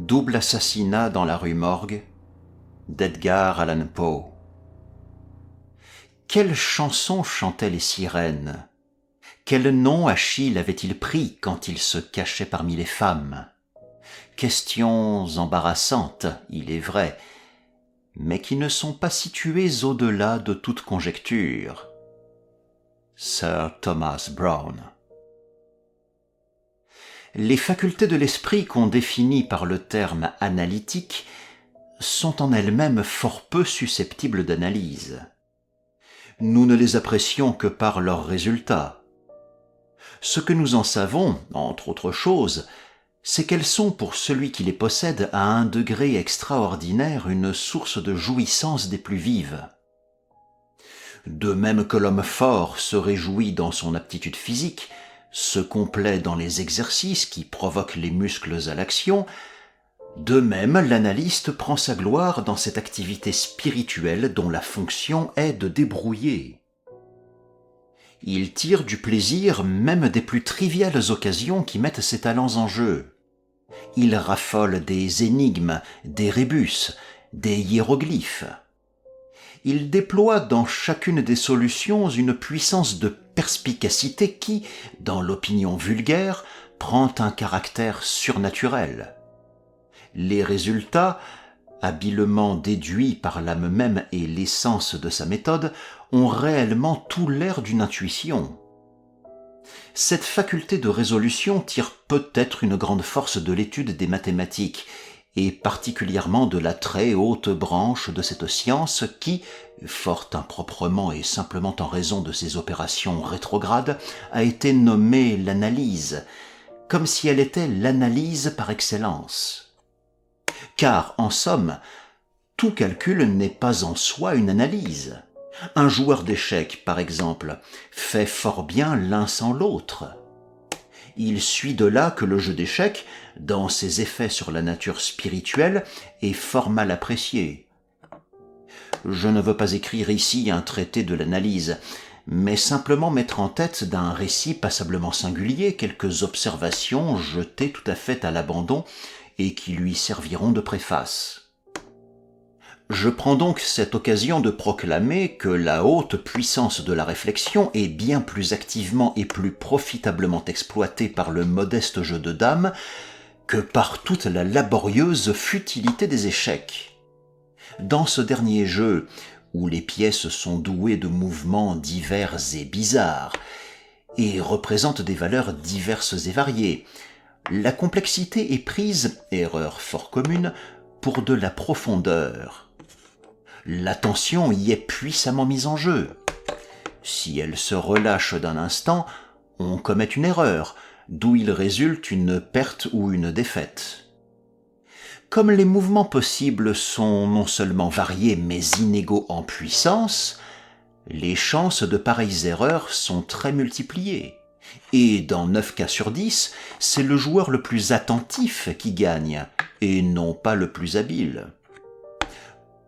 Double assassinat dans la rue Morgue d'Edgar Allan Poe. Quelle chanson chantaient les sirènes? Quel nom Achille avait-il pris quand il se cachait parmi les femmes? Questions embarrassantes, il est vrai, mais qui ne sont pas situées au-delà de toute conjecture. Sir Thomas Browne. Les facultés de l'esprit qu'on définit par le terme analytique sont en elles-mêmes fort peu susceptibles d'analyse. Nous ne les apprécions que par leurs résultats. Ce que nous en savons, entre autres choses, c'est qu'elles sont pour celui qui les possède à un degré extraordinaire une source de jouissance des plus vives. De même que l'homme fort se réjouit dans son aptitude physique, se complaît dans les exercices qui provoquent les muscles à l'action, de même l'analyste prend sa gloire dans cette activité spirituelle dont la fonction est de débrouiller. Il tire du plaisir même des plus triviales occasions qui mettent ses talents en jeu. Il raffole des énigmes, des rébus, des hiéroglyphes. Il déploie dans chacune des solutions une puissance de perspicacité qui, dans l'opinion vulgaire, prend un caractère surnaturel. Les résultats, habilement déduits par l'âme même et l'essence de sa méthode, ont réellement tout l'air d'une intuition. Cette faculté de résolution tire peut-être une grande force de l'étude des mathématiques, et particulièrement de la très haute branche de cette science qui, fort improprement et simplement en raison de ses opérations rétrogrades, a été nommée l'analyse, comme si elle était l'analyse par excellence. Car, en somme, tout calcul n'est pas en soi une analyse. Un joueur d'échecs, par exemple, fait fort bien l'un sans l'autre. Il suit de là que le jeu d'échecs, dans ses effets sur la nature spirituelle, est fort mal apprécié. Je ne veux pas écrire ici un traité de l'analyse, mais simplement mettre en tête d'un récit passablement singulier quelques observations jetées tout à fait à l'abandon et qui lui serviront de préface. Je prends donc cette occasion de proclamer que la haute puissance de la réflexion est bien plus activement et plus profitablement exploitée par le modeste jeu de dames que par toute la laborieuse futilité des échecs. Dans ce dernier jeu, où les pièces sont douées de mouvements divers et bizarres, et représentent des valeurs diverses et variées, la complexité est prise, erreur fort commune, pour de la profondeur. L'attention y est puissamment mise en jeu. Si elle se relâche d'un instant, on commet une erreur, d'où il résulte une perte ou une défaite. Comme les mouvements possibles sont non seulement variés mais inégaux en puissance, les chances de pareilles erreurs sont très multipliées. Et dans 9 cas sur 10, c'est le joueur le plus attentif qui gagne, et non pas le plus habile.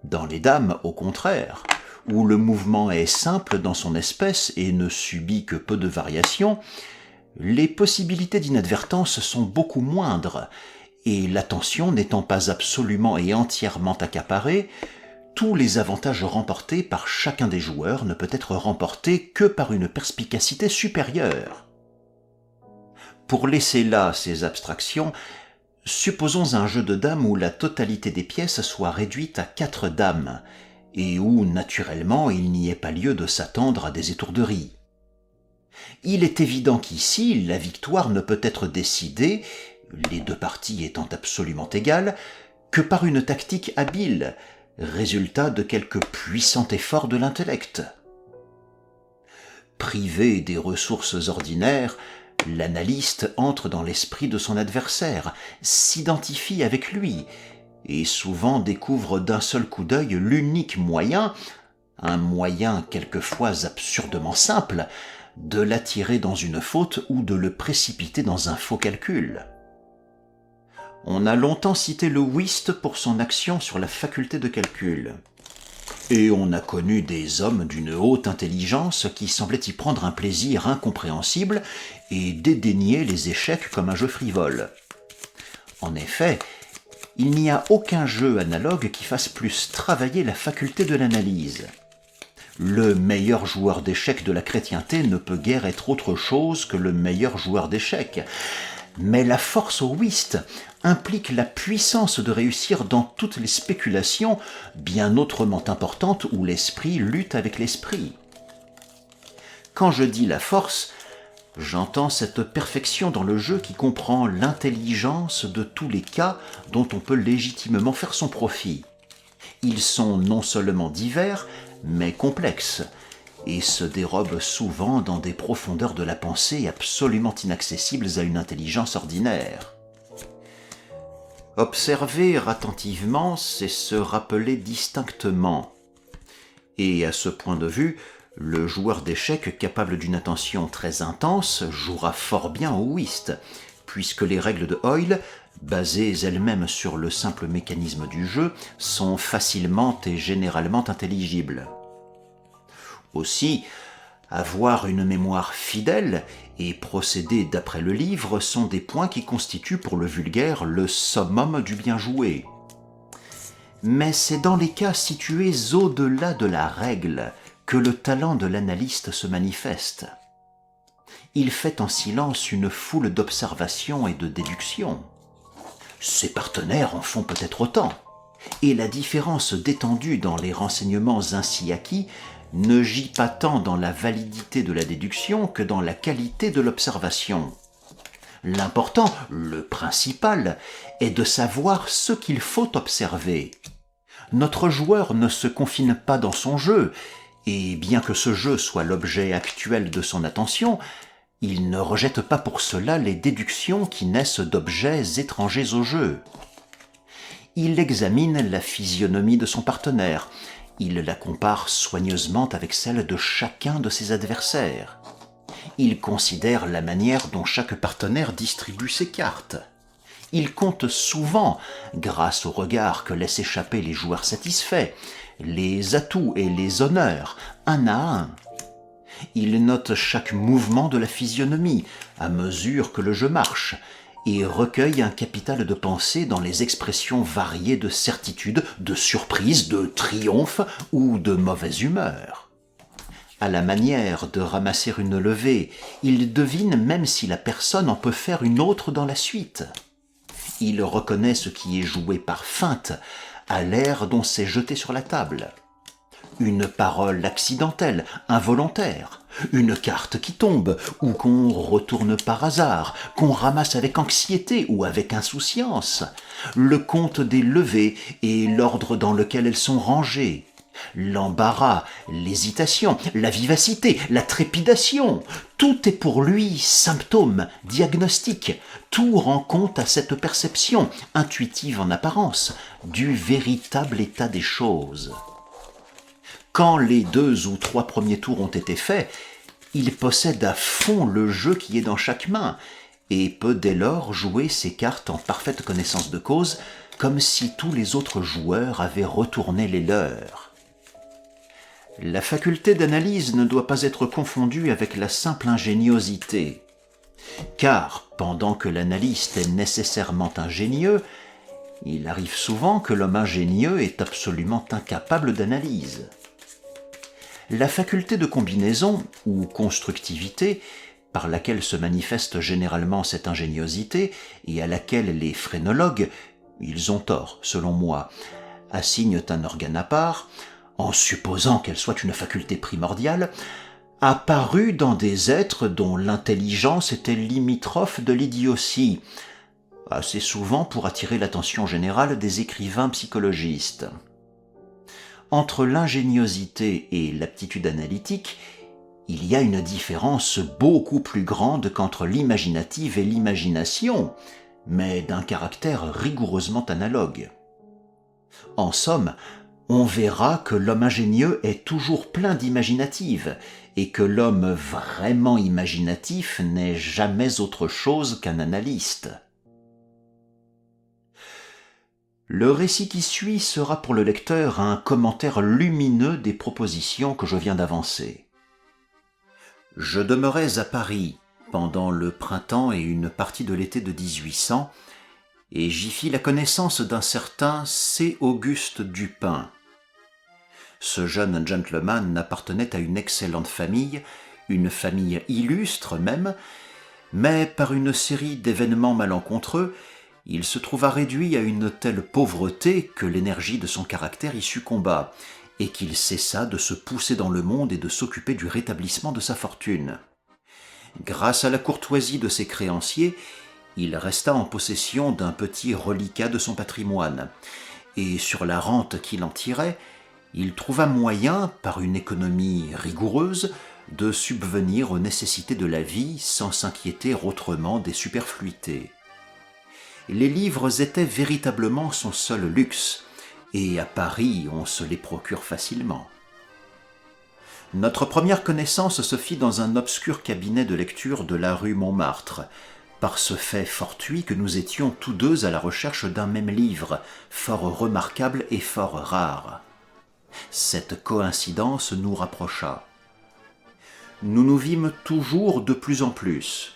Dans les dames, au contraire, où le mouvement est simple dans son espèce et ne subit que peu de variations, les possibilités d'inadvertance sont beaucoup moindres, et l'attention n'étant pas absolument et entièrement accaparée, tous les avantages remportés par chacun des joueurs ne peut être remportés que par une perspicacité supérieure. Pour laisser là ces abstractions, supposons un jeu de dames où la totalité des pièces soit réduite à 4 dames, et où, naturellement, il n'y ait pas lieu de s'attendre à des étourderies. Il est évident qu'ici, la victoire ne peut être décidée, les deux parties étant absolument égales, que par une tactique habile, résultat de quelque puissant effort de l'intellect. Privé des ressources ordinaires, l'analyste entre dans l'esprit de son adversaire, s'identifie avec lui, et souvent découvre d'un seul coup d'œil l'unique moyen, un moyen quelquefois absurdement simple, de l'attirer dans une faute ou de le précipiter dans un faux calcul. On a longtemps cité le whist pour son action sur la faculté de calcul. Et on a connu des hommes d'une haute intelligence qui semblaient y prendre un plaisir incompréhensible et dédaigner les échecs comme un jeu frivole. En effet, il n'y a aucun jeu analogue qui fasse plus travailler la faculté de l'analyse. Le meilleur joueur d'échecs de la chrétienté ne peut guère être autre chose que le meilleur joueur d'échecs. Mais la force au whist implique la puissance de réussir dans toutes les spéculations bien autrement importantes où l'esprit lutte avec l'esprit. Quand je dis la force, j'entends cette perfection dans le jeu qui comprend l'intelligence de tous les cas dont on peut légitimement faire son profit. Ils sont non seulement divers, mais complexes, et se dérobent souvent dans des profondeurs de la pensée absolument inaccessibles à une intelligence ordinaire. Observer attentivement, c'est se rappeler distinctement. Et à ce point de vue, le joueur d'échecs capable d'une attention très intense jouera fort bien au whist, puisque les règles de Hoyle, basées elles-mêmes sur le simple mécanisme du jeu, sont facilement et généralement intelligibles. Aussi, avoir une mémoire fidèle et procéder d'après le livre sont des points qui constituent pour le vulgaire le summum du bien joué. Mais c'est dans les cas situés au-delà de la règle que le talent de l'analyste se manifeste. Il fait en silence une foule d'observations et de déductions. Ses partenaires en font peut-être autant, et la différence d'étendue dans les renseignements ainsi acquis ne gît pas tant dans la validité de la déduction que dans la qualité de l'observation. L'important, le principal, est de savoir ce qu'il faut observer. Notre joueur ne se confine pas dans son jeu, et bien que ce jeu soit l'objet actuel de son attention, il ne rejette pas pour cela les déductions qui naissent d'objets étrangers au jeu. Il examine la physionomie de son partenaire, il la compare soigneusement avec celle de chacun de ses adversaires. Il considère la manière dont chaque partenaire distribue ses cartes. Il compte souvent, grâce au regard que laissent échapper les joueurs satisfaits, les atouts et les honneurs, un à un. Il note chaque mouvement de la physionomie, à mesure que le jeu marche, et recueille un capital de pensée dans les expressions variées de certitude, de surprise, de triomphe ou de mauvaise humeur. À la manière de ramasser une levée, il devine même si la personne en peut faire une autre dans la suite. Il reconnaît ce qui est joué par feinte, à l'air dont c'est jeté sur la table. Une parole accidentelle, involontaire, une carte qui tombe, ou qu'on retourne par hasard, qu'on ramasse avec anxiété ou avec insouciance, le compte des levées et l'ordre dans lequel elles sont rangées, l'embarras, l'hésitation, la vivacité, la trépidation, tout est pour lui symptôme, diagnostic, tout rend compte à cette perception, intuitive en apparence, du véritable état des choses. Quand les 2 ou 3 premiers tours ont été faits, il possède à fond le jeu qui est dans chaque main et peut dès lors jouer ses cartes en parfaite connaissance de cause, comme si tous les autres joueurs avaient retourné les leurs. La faculté d'analyse ne doit pas être confondue avec la simple ingéniosité, car pendant que l'analyste est nécessairement ingénieux, il arrive souvent que l'homme ingénieux est absolument incapable d'analyse. La faculté de combinaison, ou constructivité, par laquelle se manifeste généralement cette ingéniosité, et à laquelle les phrénologues, ils ont tort, selon moi, assignent un organe à part, en supposant qu'elle soit une faculté primordiale, a paru dans des êtres dont l'intelligence était limitrophe de l'idiotie, assez souvent pour attirer l'attention générale des écrivains psychologistes. Entre l'ingéniosité et l'aptitude analytique, il y a une différence beaucoup plus grande qu'entre l'imaginative et l'imagination, mais d'un caractère rigoureusement analogue. En somme, on verra que l'homme ingénieux est toujours plein d'imaginatives, et que l'homme vraiment imaginatif n'est jamais autre chose qu'un analyste. Le récit qui suit sera pour le lecteur un commentaire lumineux des propositions que je viens d'avancer. Je demeurais à Paris pendant le printemps et une partie de l'été de 1800, et j'y fis la connaissance d'un certain C. Auguste Dupin. Ce jeune gentleman appartenait à une excellente famille, une famille illustre même, mais par une série d'événements malencontreux, il se trouva réduit à une telle pauvreté que l'énergie de son caractère y succomba, et qu'il cessa de se pousser dans le monde et de s'occuper du rétablissement de sa fortune. Grâce à la courtoisie de ses créanciers, il resta en possession d'un petit reliquat de son patrimoine, et sur la rente qu'il en tirait, il trouva moyen, par une économie rigoureuse, de subvenir aux nécessités de la vie sans s'inquiéter autrement des superfluités. Les livres étaient véritablement son seul luxe, et à Paris on se les procure facilement. Notre première connaissance se fit dans un obscur cabinet de lecture de la rue Montmartre, par ce fait fortuit que nous étions tous deux à la recherche d'un même livre, fort remarquable et fort rare. Cette coïncidence nous rapprocha. Nous nous vîmes toujours de plus en plus.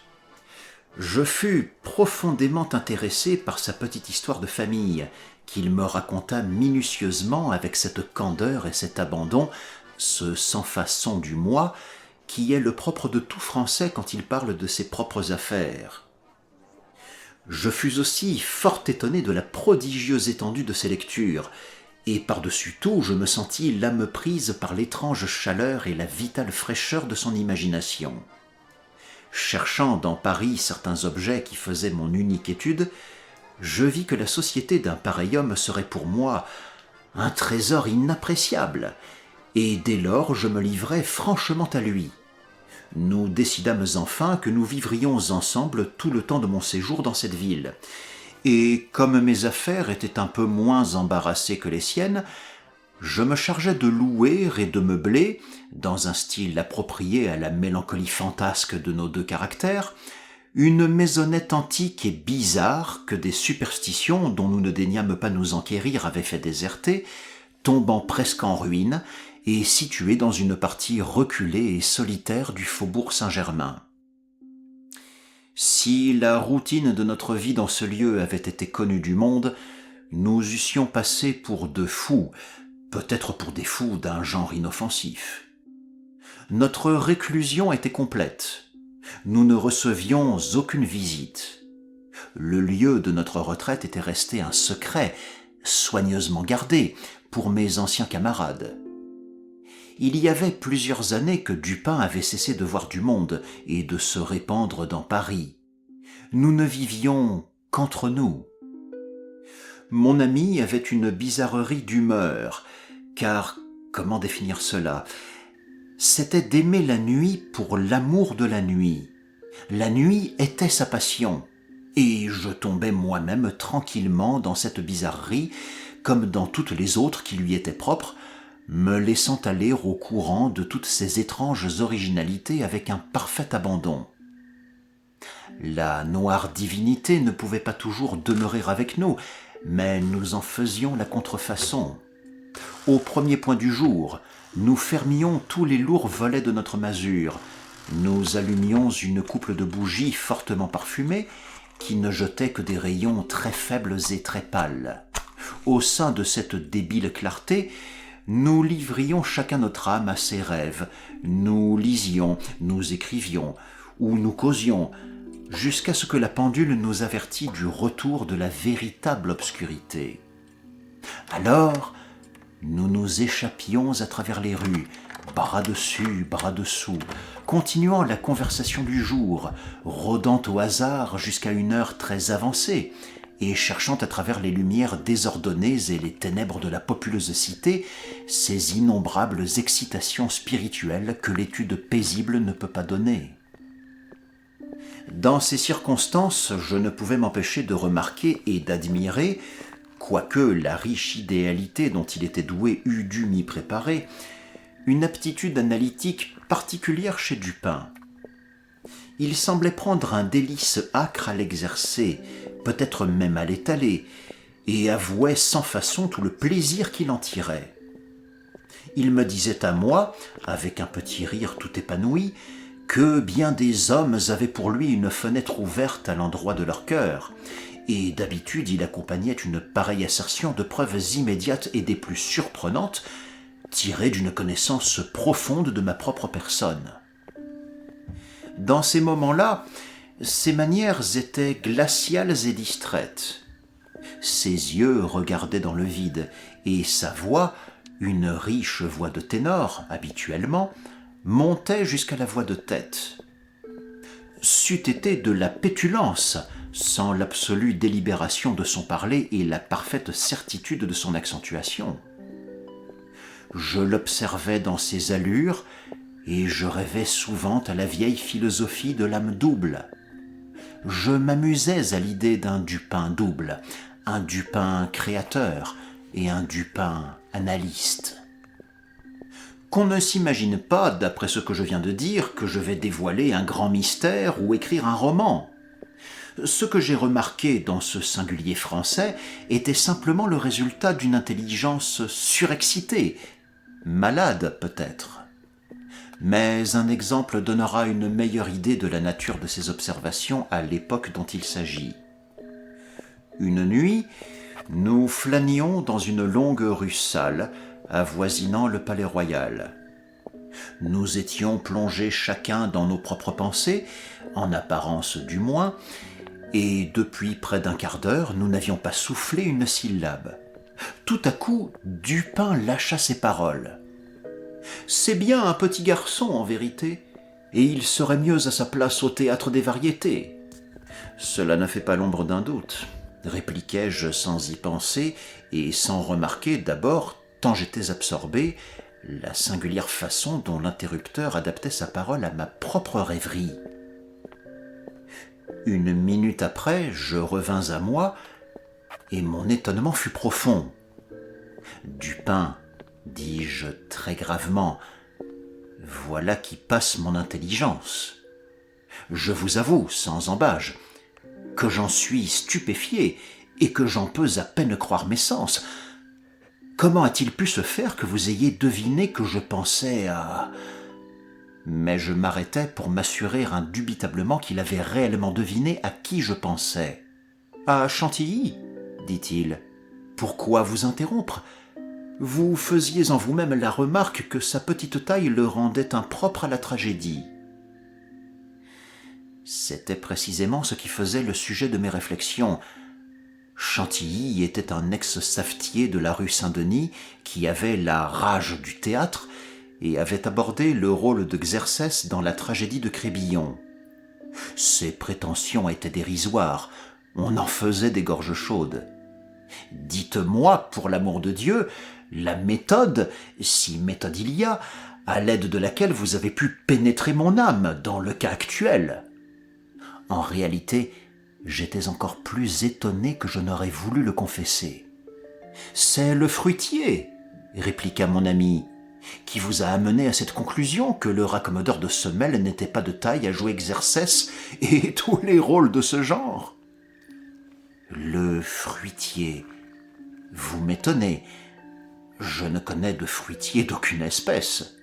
Je fus profondément intéressé par sa petite histoire de famille, qu'il me raconta minutieusement avec cette candeur et cet abandon, ce sans-façon du moi, qui est le propre de tout Français quand il parle de ses propres affaires. Je fus aussi fort étonné de la prodigieuse étendue de ses lectures, et par-dessus tout je me sentis l'âme prise par l'étrange chaleur et la vitale fraîcheur de son imagination. Cherchant dans Paris certains objets qui faisaient mon unique étude, je vis que la société d'un pareil homme serait pour moi un trésor inappréciable, et dès lors je me livrai franchement à lui. Nous décidâmes enfin que nous vivrions ensemble tout le temps de mon séjour dans cette ville, et comme mes affaires étaient un peu moins embarrassées que les siennes, je me chargeai de louer et de meubler, dans un style approprié à la mélancolie fantasque de nos deux caractères, une maisonnette antique et bizarre que des superstitions dont nous ne daignâmes pas nous enquérir avaient fait déserter, tombant presque en ruine et située dans une partie reculée et solitaire du faubourg Saint-Germain. Si la routine de notre vie dans ce lieu avait été connue du monde, nous eussions passé pour deux fous, peut-être pour des fous d'un genre inoffensif. Notre réclusion était complète. Nous ne recevions aucune visite. Le lieu de notre retraite était resté un secret, soigneusement gardé, pour mes anciens camarades. Il y avait plusieurs années que Dupin avait cessé de voir du monde et de se répandre dans Paris. Nous ne vivions qu'entre nous. Mon ami avait une bizarrerie d'humeur, car, comment définir cela ? C'était d'aimer la nuit pour l'amour de la nuit. La nuit était sa passion, et je tombais moi-même tranquillement dans cette bizarrerie, comme dans toutes les autres qui lui étaient propres, me laissant aller au courant de toutes ces étranges originalités avec un parfait abandon. La noire divinité ne pouvait pas toujours demeurer avec nous, mais nous en faisions la contrefaçon. Au premier point du jour, nous fermions tous les lourds volets de notre masure, nous allumions une couple de bougies fortement parfumées qui ne jetaient que des rayons très faibles et très pâles. Au sein de cette débile clarté, nous livrions chacun notre âme à ses rêves, nous lisions, nous écrivions, ou nous causions, jusqu'à ce que la pendule nous avertît du retour de la véritable obscurité. Alors, nous nous échappions à travers les rues, bras dessus, bras dessous, continuant la conversation du jour, rôdant au hasard jusqu'à une heure très avancée, et cherchant à travers les lumières désordonnées et les ténèbres de la populeuse cité ces innombrables excitations spirituelles que l'étude paisible ne peut pas donner. Dans ces circonstances, je ne pouvais m'empêcher de remarquer et d'admirer quoique la riche idéalité dont il était doué eût dû m'y préparer, une aptitude analytique particulière chez Dupin. Il semblait prendre un délice âcre à l'exercer, peut-être même à l'étaler, et avouait sans façon tout le plaisir qu'il en tirait. Il me disait à moi, avec un petit rire tout épanoui, que bien des hommes avaient pour lui une fenêtre ouverte à l'endroit de leur cœur, et d'habitude il accompagnait une pareille assertion de preuves immédiates et des plus surprenantes, tirées d'une connaissance profonde de ma propre personne. Dans ces moments-là, ses manières étaient glaciales et distraites. Ses yeux regardaient dans le vide, et sa voix, une riche voix de ténor, habituellement, montait jusqu'à la voix de tête. C'eût été de la pétulance, sans l'absolue délibération de son parler et la parfaite certitude de son accentuation. Je l'observais dans ses allures, et je rêvais souvent à la vieille philosophie de l'âme double. Je m'amusais à l'idée d'un Dupin double, un Dupin créateur et un Dupin analyste. Qu'on ne s'imagine pas, d'après ce que je viens de dire, que je vais dévoiler un grand mystère ou écrire un roman. Ce que j'ai remarqué dans ce singulier français était simplement le résultat d'une intelligence surexcitée, malade peut-être. Mais un exemple donnera une meilleure idée de la nature de ses observations à l'époque dont il s'agit. Une nuit, nous flânions dans une longue rue sale, avoisinant le palais royal. Nous étions plongés chacun dans nos propres pensées, en apparence du moins, et depuis près d'un quart d'heure, nous n'avions pas soufflé une syllabe. Tout à coup, Dupin lâcha ses paroles. « C'est bien un petit garçon, en vérité, et il serait mieux à sa place au théâtre des variétés. » « Cela ne fait pas l'ombre d'un doute, » répliquai-je sans y penser et sans remarquer d'abord, tant j'étais absorbé, la singulière façon dont l'interrupteur adaptait sa parole à ma propre rêverie. Une minute après, je revins à moi, et mon étonnement fut profond. « Dupin, dis-je très gravement, voilà qui passe mon intelligence. Je vous avoue, sans embâge, que j'en suis stupéfié et que j'en peux à peine croire mes sens. Comment a-t-il pu se faire que vous ayez deviné que je pensais à... » Mais je m'arrêtai pour m'assurer indubitablement qu'il avait réellement deviné à qui je pensais. « À Chantilly, dit-il. Pourquoi vous interrompre ? Vous faisiez en vous-même la remarque que sa petite taille le rendait impropre à la tragédie. » C'était précisément ce qui faisait le sujet de mes réflexions. Chantilly était un ex-savetier de la rue Saint-Denis qui avait la rage du théâtre et avait abordé le rôle de Xerxès dans la tragédie de Crébillon. Ses prétentions étaient dérisoires, on en faisait des gorges chaudes. Dites-moi, pour l'amour de Dieu, la méthode, si méthode il y a, à l'aide de laquelle vous avez pu pénétrer mon âme dans le cas actuel. En réalité, j'étais encore plus étonné que je n'aurais voulu le confesser. « C'est le fruitier, » répliqua mon ami, « qui vous a amené à cette conclusion que le raccommodeur de semelles n'était pas de taille à jouer Xerxès et tous les rôles de ce genre. » Le fruitier, vous m'étonnez. Je ne connais de fruitier d'aucune espèce.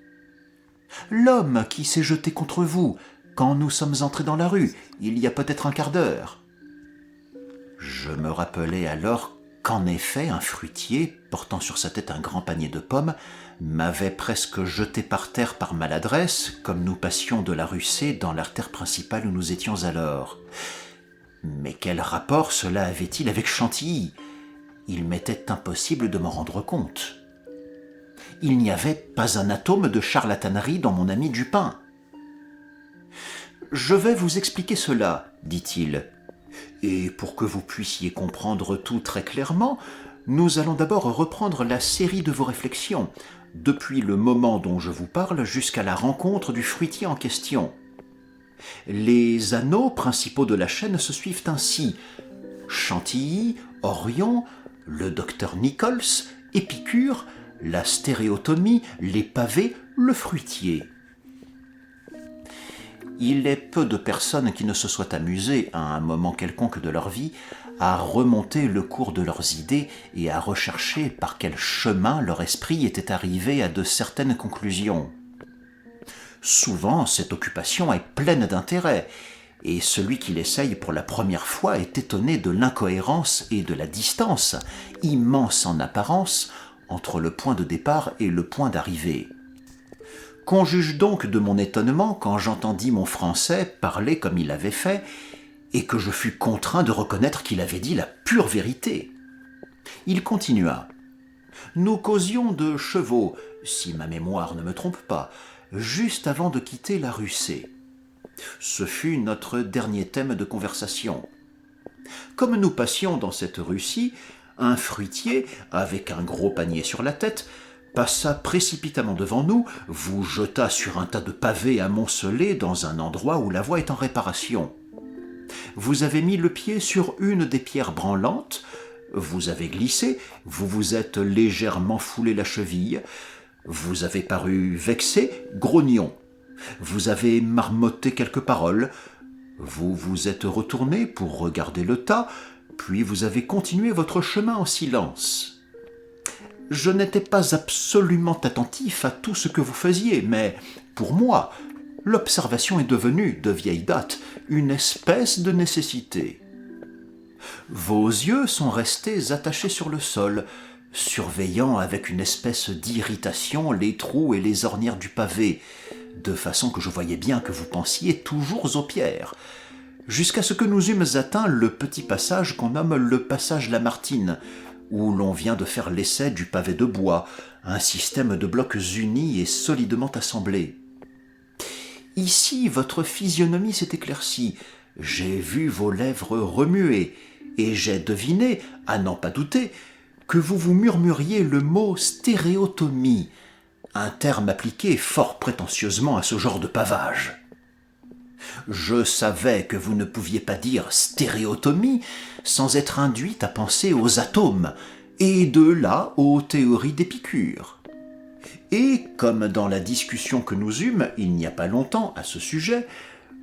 L'homme qui s'est jeté contre vous quand nous sommes entrés dans la rue, il y a peut-être un quart d'heure. Je me rappelai alors qu'en effet un fruitier, portant sur sa tête un grand panier de pommes, m'avait presque jeté par terre par maladresse, comme nous passions de la rue C dans l'artère principale où nous étions alors. Mais quel rapport cela avait-il avec Chantilly ? Il m'était impossible de m'en rendre compte. Il n'y avait pas un atome de charlatanerie dans mon ami Dupin. « Je vais vous expliquer cela, dit-il. Et pour que vous puissiez comprendre tout très clairement, nous allons d'abord reprendre la série de vos réflexions, depuis le moment dont je vous parle jusqu'à la rencontre du fruitier en question. Les anneaux principaux de la chaîne se suivent ainsi. Chantilly, Orion, le docteur Nichols, Épicure, la stéréotomie, les pavés, le fruitier. Il est peu de personnes qui ne se soient amusées, à un moment quelconque de leur vie, à remonter le cours de leurs idées et à rechercher par quel chemin leur esprit était arrivé à de certaines conclusions. Souvent, cette occupation est pleine d'intérêt, et celui qui l'essaye pour la première fois est étonné de l'incohérence et de la distance, immense en apparence, entre le point de départ et le point d'arrivée. Qu'on juge donc de mon étonnement quand j'entendis mon Français parler comme il avait fait, et que je fus contraint de reconnaître qu'il avait dit la pure vérité. Il continua. Nous causions de chevaux, si ma mémoire ne me trompe pas, juste avant de quitter la rue C. Ce fut notre dernier thème de conversation. Comme nous passions dans cette rue-ci, un fruitier, avec un gros panier sur la tête, passa précipitamment devant nous, vous jeta sur un tas de pavés amoncelés dans un endroit où la voie est en réparation. Vous avez mis le pied sur une des pierres branlantes, vous avez glissé, vous vous êtes légèrement foulé la cheville, vous avez paru vexé, grognon, vous avez marmotté quelques paroles, vous vous êtes retourné pour regarder le tas, puis vous avez continué votre chemin en silence. Je n'étais pas absolument attentif à tout ce que vous faisiez, mais pour moi, l'observation est devenue, de vieille date, une espèce de nécessité. Vos yeux sont restés attachés sur le sol, surveillant avec une espèce d'irritation les trous et les ornières du pavé, de façon que je voyais bien que vous pensiez toujours aux pierres, jusqu'à ce que nous eûmes atteint le petit passage qu'on nomme le passage Lamartine, où l'on vient de faire l'essai du pavé de bois, un système de blocs unis et solidement assemblés. Ici, votre physionomie s'est éclaircie, j'ai vu vos lèvres remuer, et j'ai deviné, à n'en pas douter, que vous vous murmuriez le mot stéréotomie, un terme appliqué fort prétentieusement à ce genre de pavage. Je savais que vous ne pouviez pas dire stéréotomie sans être induite à penser aux atomes, et de là aux théories d'Épicure. Et comme dans la discussion que nous eûmes il n'y a pas longtemps à ce sujet,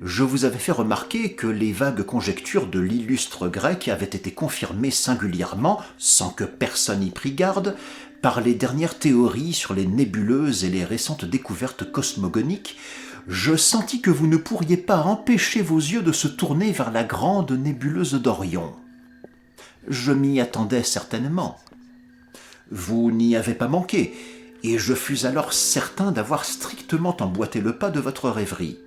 je vous avais fait remarquer que les vagues conjectures de l'illustre grec avaient été confirmées singulièrement, sans que personne y prît garde, par les dernières théories sur les nébuleuses et les récentes découvertes cosmogoniques, je sentis que vous ne pourriez pas empêcher vos yeux de se tourner vers la grande nébuleuse d'Orion. Je m'y attendais certainement. Vous n'y avez pas manqué, et je fus alors certain d'avoir strictement emboîté le pas de votre rêverie.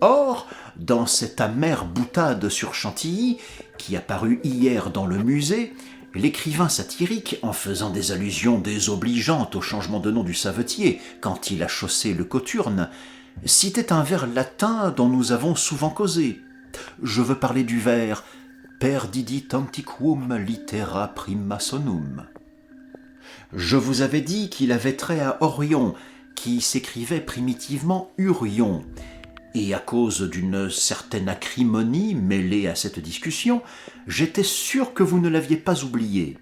Or, dans cette amère boutade sur Chantilly, qui apparut hier dans le musée, l'écrivain satirique, en faisant des allusions désobligeantes au changement de nom du savetier quand il a chaussé le cothurne, citait un vers latin dont nous avons souvent causé. Je veux parler du vers « Perdidit antiquum litera prima sonum ». Je vous avais dit qu'il avait trait à Orion, qui s'écrivait primitivement Urion, et à cause d'une certaine acrimonie mêlée à cette discussion, j'étais sûr que vous ne l'aviez pas oublié.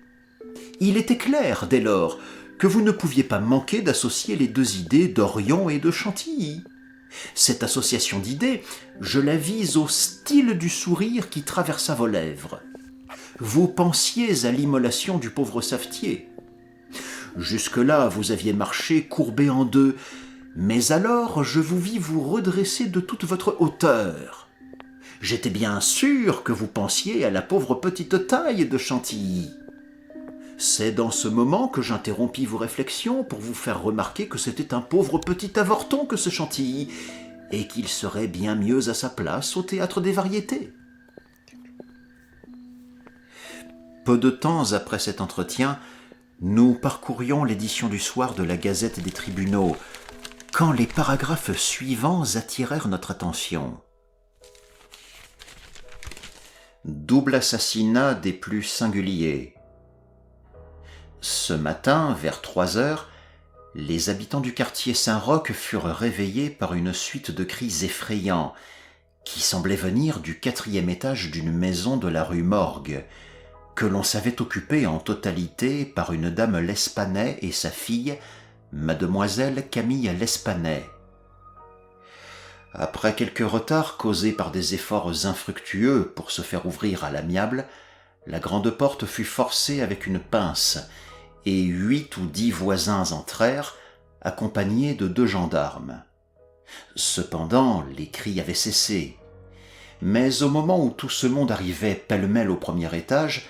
Il était clair, dès lors, que vous ne pouviez pas manquer d'associer les deux idées d'Orion et de Chantilly. Cette association d'idées, je la vise au style du sourire qui traversa vos lèvres. Vous pensiez à l'immolation du pauvre savetier. Jusque-là, vous aviez marché courbé en deux, mais alors je vous vis vous redresser de toute votre hauteur. J'étais bien sûr que vous pensiez à la pauvre petite taille de Chantilly. C'est dans ce moment que j'interrompis vos réflexions pour vous faire remarquer que c'était un pauvre petit avorton que ce Chantilly, et qu'il serait bien mieux à sa place au théâtre des variétés. Peu de temps après cet entretien, nous parcourions l'édition du soir de la Gazette des Tribunaux, quand les paragraphes suivants attirèrent notre attention. Double assassinat des plus singuliers. Ce matin, vers 3 heures, les habitants du quartier Saint-Roch furent réveillés par une suite de cris effrayants qui semblaient venir du 4e étage d'une maison de la rue Morgue, que l'on savait occuper en totalité par une dame L'Espanay et sa fille, mademoiselle Camille L'Espanay. Après quelques retards causés par des efforts infructueux pour se faire ouvrir à l'amiable, la grande porte fut forcée avec une pince, et 8 ou 10 voisins entrèrent, accompagnés de 2 gendarmes. Cependant, les cris avaient cessé. Mais au moment où tout ce monde arrivait pêle-mêle au premier étage,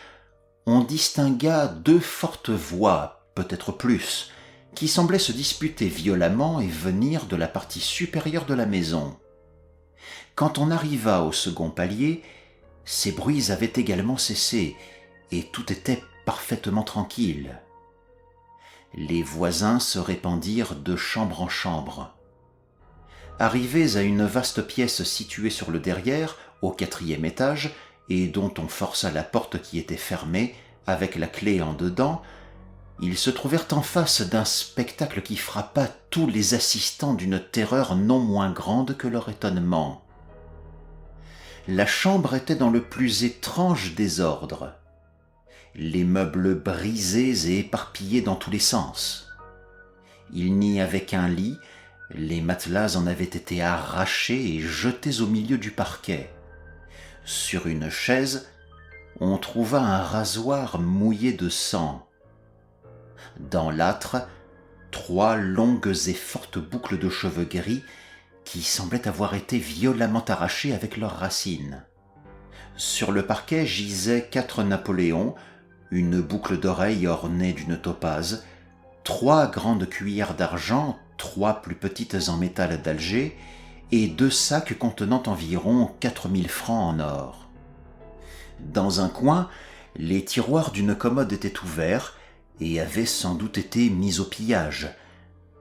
on distingua 2 fortes voix, peut-être plus, qui semblaient se disputer violemment et venir de la partie supérieure de la maison. Quand on arriva au second palier, ces bruits avaient également cessé, et tout était parfaitement tranquille. Les voisins se répandirent de chambre en chambre. Arrivés à une vaste pièce située sur le derrière, au 4e étage, et dont on força la porte qui était fermée, avec la clé en dedans, ils se trouvèrent en face d'un spectacle qui frappa tous les assistants d'une terreur non moins grande que leur étonnement. La chambre était dans le plus étrange désordre. Les meubles brisés et éparpillés dans tous les sens. Il n'y avait qu'un lit, les matelas en avaient été arrachés et jetés au milieu du parquet. Sur une chaise, on trouva un rasoir mouillé de sang. Dans l'âtre, 3 longues et fortes boucles de cheveux gris qui semblaient avoir été violemment arrachées avec leurs racines. Sur le parquet gisaient 4 Napoléons, une boucle d'oreille ornée d'une topaze, 3 grandes cuillères d'argent, 3 plus petites en métal d'Alger, et 2 sacs contenant environ 4000 francs en or. Dans un coin, les tiroirs d'une commode étaient ouverts et avaient sans doute été mis au pillage,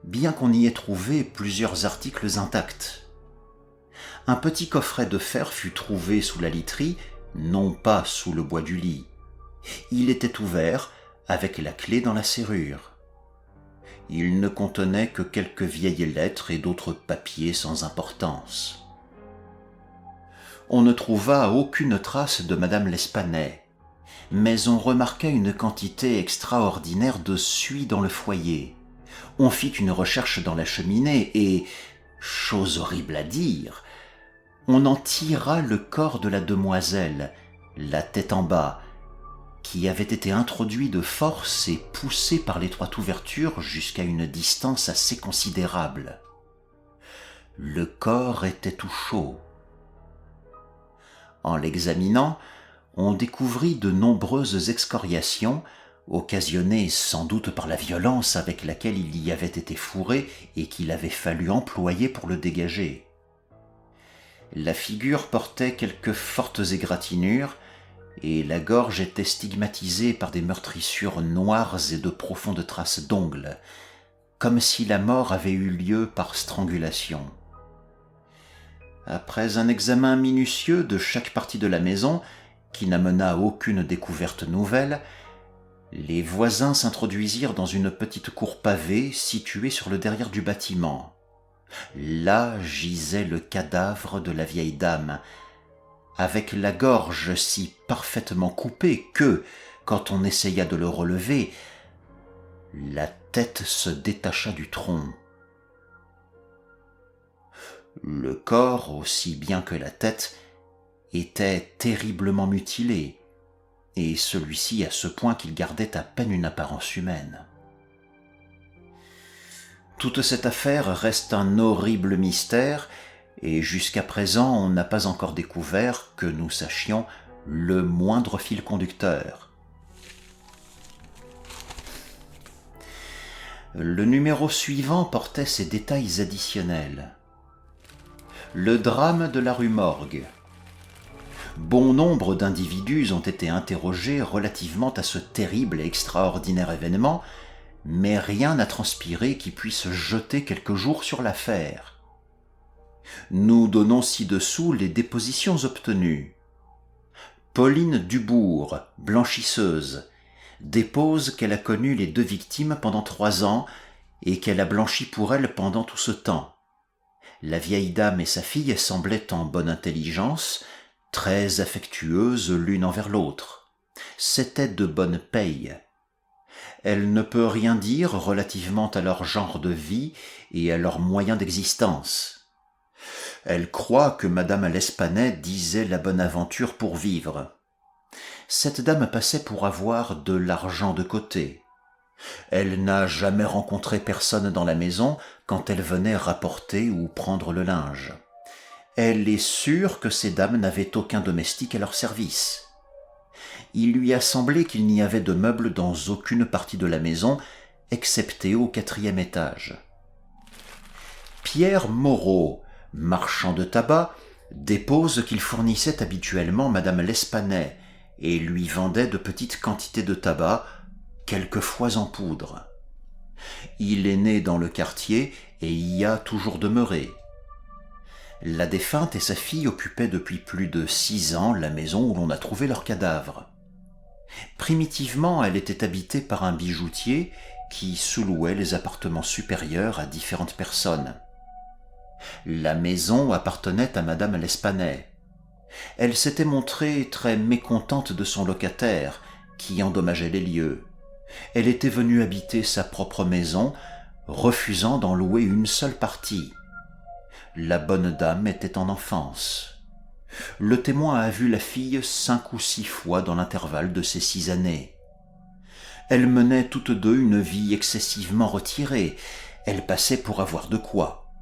bien qu'on y ait trouvé plusieurs articles intacts. Un petit coffret de fer fut trouvé sous la literie, non pas sous le bois du lit. Il était ouvert, avec la clé dans la serrure. Il ne contenait que quelques vieilles lettres et d'autres papiers sans importance. On ne trouva aucune trace de madame L'Espanay, mais on remarqua une quantité extraordinaire de suie dans le foyer. On fit une recherche dans la cheminée et, chose horrible à dire, on en tira le corps de la demoiselle, la tête en bas, qui avait été introduit de force et poussé par l'étroite ouverture jusqu'à une distance assez considérable. Le corps était tout chaud. En l'examinant, on découvrit de nombreuses excoriations, occasionnées sans doute par la violence avec laquelle il y avait été fourré et qu'il avait fallu employer pour le dégager. La figure portait quelques fortes égratignures, et la gorge était stigmatisée par des meurtrissures noires et de profondes traces d'ongles, comme si la mort avait eu lieu par strangulation. Après un examen minutieux de chaque partie de la maison, qui n'amena aucune découverte nouvelle, les voisins s'introduisirent dans une petite cour pavée située sur le derrière du bâtiment. Là gisait le cadavre de la vieille dame, avec la gorge si parfaitement coupée que, quand on essaya de le relever, la tête se détacha du tronc. Le corps, aussi bien que la tête, était terriblement mutilé, et celui-ci à ce point qu'il gardait à peine une apparence humaine. Toute cette affaire reste un horrible mystère, et jusqu'à présent on n'a pas encore découvert, que nous sachions, le moindre fil conducteur. Le numéro suivant portait ces détails additionnels. Le drame de la rue Morgue. Bon nombre d'individus ont été interrogés relativement à ce terrible et extraordinaire événement, mais rien n'a transpiré qui puisse jeter quelques jours sur l'affaire. Nous donnons ci-dessous les dépositions obtenues. Pauline Dubourg, blanchisseuse, dépose qu'elle a connu les 2 victimes pendant 3 ans et qu'elle a blanchi pour elles pendant tout ce temps. La vieille dame et sa fille semblaient en bonne intelligence, très affectueuses l'une envers l'autre. C'était de bonne paye. Elle ne peut rien dire relativement à leur genre de vie et à leurs moyens d'existence. Elle croit que madame L'Espanais disait la bonne aventure pour vivre. Cette dame passait pour avoir de l'argent de côté. Elle n'a jamais rencontré personne dans la maison quand elle venait rapporter ou prendre le linge. Elle est sûre que ces dames n'avaient aucun domestique à leur service. Il lui a semblé qu'il n'y avait de meubles dans aucune partie de la maison, excepté au 4e étage. Pierre Moreau, marchand de tabac, dépose qu'il fournissait habituellement madame L'Espanais et lui vendait de petites quantités de tabac, quelquefois en poudre. Il est né dans le quartier et y a toujours demeuré. La défunte et sa fille occupaient depuis plus de 6 ans la maison où l'on a trouvé leur cadavre. Primitivement, elle était habitée par un bijoutier qui sous-louait les appartements supérieurs à différentes personnes. La maison appartenait à madame L'Espanais. Elle s'était montrée très mécontente de son locataire, qui endommageait les lieux. Elle était venue habiter sa propre maison, refusant d'en louer une seule partie. La bonne dame était en enfance. Le témoin a vu la fille 5 ou 6 fois dans l'intervalle de ces 6 années. Elles menaient toutes deux une vie excessivement retirée. Elles passaient pour avoir de quoi.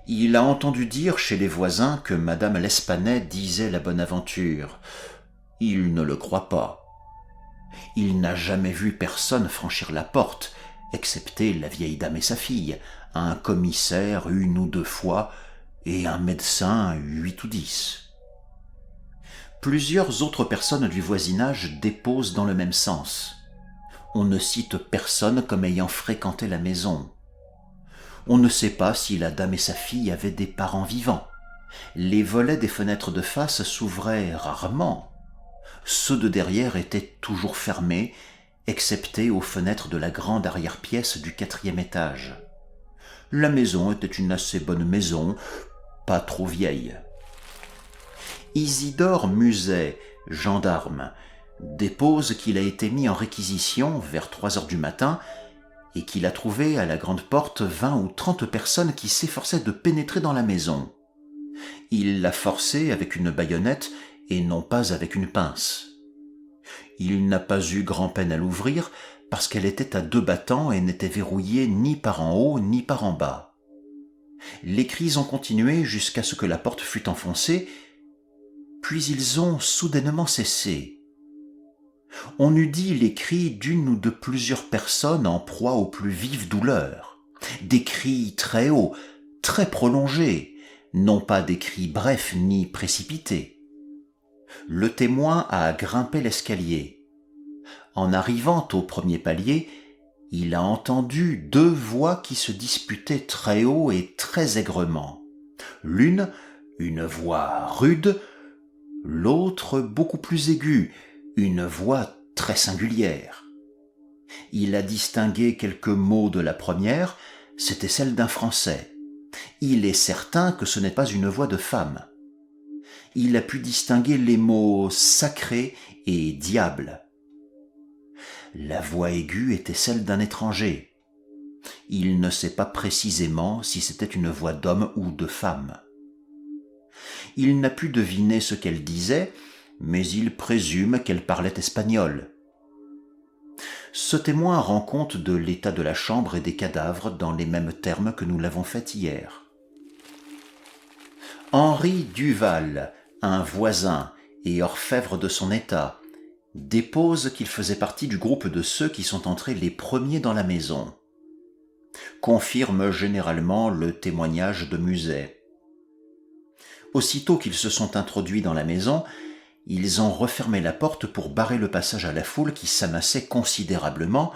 Il a entendu dire chez les voisins que madame L'Espanais disait la bonne aventure. Il ne le croit pas. Il n'a jamais vu personne franchir la porte, excepté la vieille dame et sa fille, un commissaire 1 ou 2 fois, et un médecin 8 ou 10. Plusieurs autres personnes du voisinage déposent dans le même sens. On ne cite personne comme ayant fréquenté la maison. On ne sait pas si la dame et sa fille avaient des parents vivants. Les volets des fenêtres de face s'ouvraient rarement. Ceux de derrière étaient toujours fermés, excepté aux fenêtres de la grande arrière-pièce du 4e étage. La maison était une assez bonne maison, pas trop vieille. Isidore Muset, gendarme, dépose qu'il a été mis en réquisition vers 3 heures du matin et qu'il a trouvé à la grande porte 20 ou 30 personnes qui s'efforçaient de pénétrer dans la maison. Il l'a forcé avec une baïonnette et non pas avec une pince. Il n'a pas eu grand-peine à l'ouvrir parce qu'elle était à 2 battants et n'était verrouillée ni par en haut ni par en bas. Les cris ont continué jusqu'à ce que la porte fût enfoncée, puis ils ont soudainement cessé. On eût dit les cris d'une ou de plusieurs personnes en proie aux plus vives douleurs. Des cris très hauts, très prolongés, non pas des cris brefs ni précipités. Le témoin a grimpé l'escalier. En arrivant au premier palier, il a entendu 2 voix qui se disputaient très haut et très aigrement. L'une, une voix rude, l'autre beaucoup plus aiguë, une voix très singulière. Il a distingué quelques mots de la première, c'était celle d'un Français. Il est certain que ce n'est pas une voix de femme. Il a pu distinguer les mots sacré et diable. La voix aiguë était celle d'un étranger. Il ne sait pas précisément si c'était une voix d'homme ou de femme. Il n'a pu deviner ce qu'elle disait, mais il présume qu'elle parlait espagnol. Ce témoin rend compte de l'état de la chambre et des cadavres dans les mêmes termes que nous l'avons fait hier. Henri Duval, un voisin et orfèvre de son état, dépose qu'il faisait partie du groupe de ceux qui sont entrés les premiers dans la maison. Confirme généralement le témoignage de Muset. Aussitôt qu'ils se sont introduits dans la maison, ils ont refermé la porte pour barrer le passage à la foule qui s'amassait considérablement,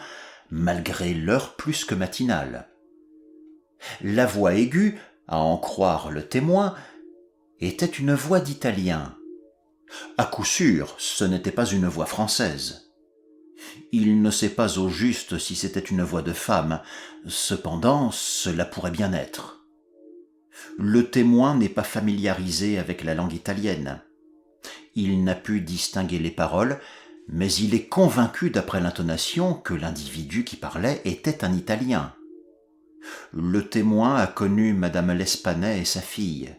malgré l'heure plus que matinale. La voix aiguë, à en croire le témoin, était une voix d'Italien. À coup sûr, ce n'était pas une voix française. Il ne sait pas au juste si c'était une voix de femme, cependant cela pourrait bien être. Le témoin n'est pas familiarisé avec la langue italienne. Il n'a pu distinguer les paroles, mais il est convaincu d'après l'intonation que l'individu qui parlait était un Italien. Le témoin a connu Madame L'Espanay et sa fille.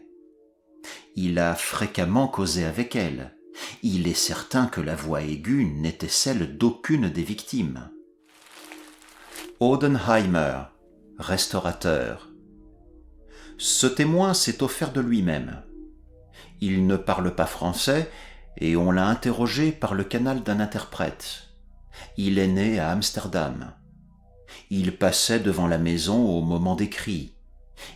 Il a fréquemment causé avec elle. Il est certain que la voix aiguë n'était celle d'aucune des victimes. Odenheimer, restaurateur. Ce témoin s'est offert de lui-même. Il ne parle pas français et on l'a interrogé par le canal d'un interprète. Il est né à Amsterdam. Il passait devant la maison au moment des cris.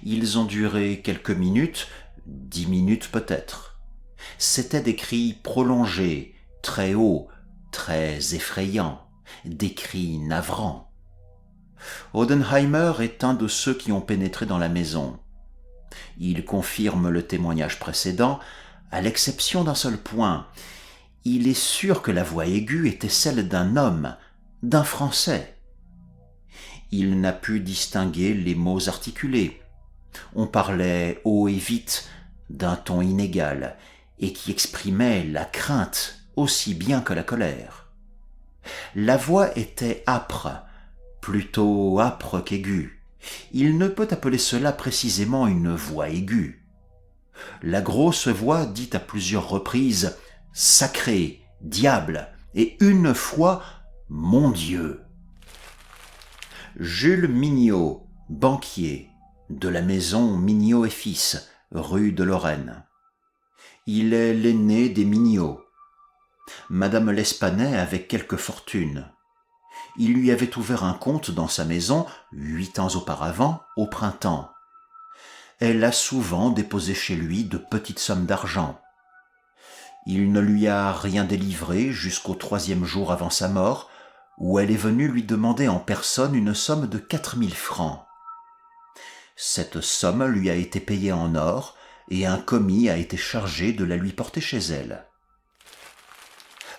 Ils ont duré quelques minutes, 10 minutes peut-être. C'étaient des cris prolongés, très hauts, très effrayants, des cris navrants. Odenheimer est un de ceux qui ont pénétré dans la maison. Il confirme le témoignage précédent, à l'exception d'un seul point. Il est sûr que la voix aiguë était celle d'un homme, d'un Français. Il n'a pu distinguer les mots articulés. On parlait haut et vite, d'un ton inégal, et qui exprimait la crainte aussi bien que la colère. La voix était âpre, plutôt âpre qu'aiguë. Il ne peut appeler cela précisément une voix aiguë. La grosse voix dit à plusieurs reprises « Sacré, diable !» et une fois « Mon Dieu !» Jules Mignot, banquier, de la maison Mignot et Fils, rue de Lorraine. Il est l'aîné des Mignot. Madame L'Espanay avait quelque fortune. Il lui avait ouvert un compte dans sa maison 8 ans auparavant, au printemps. Elle a souvent déposé chez lui de petites sommes d'argent. Il ne lui a rien délivré jusqu'au 3e jour avant sa mort, où elle est venue lui demander en personne une somme de 4000 francs. Cette somme lui a été payée en or et un commis a été chargé de la lui porter chez elle.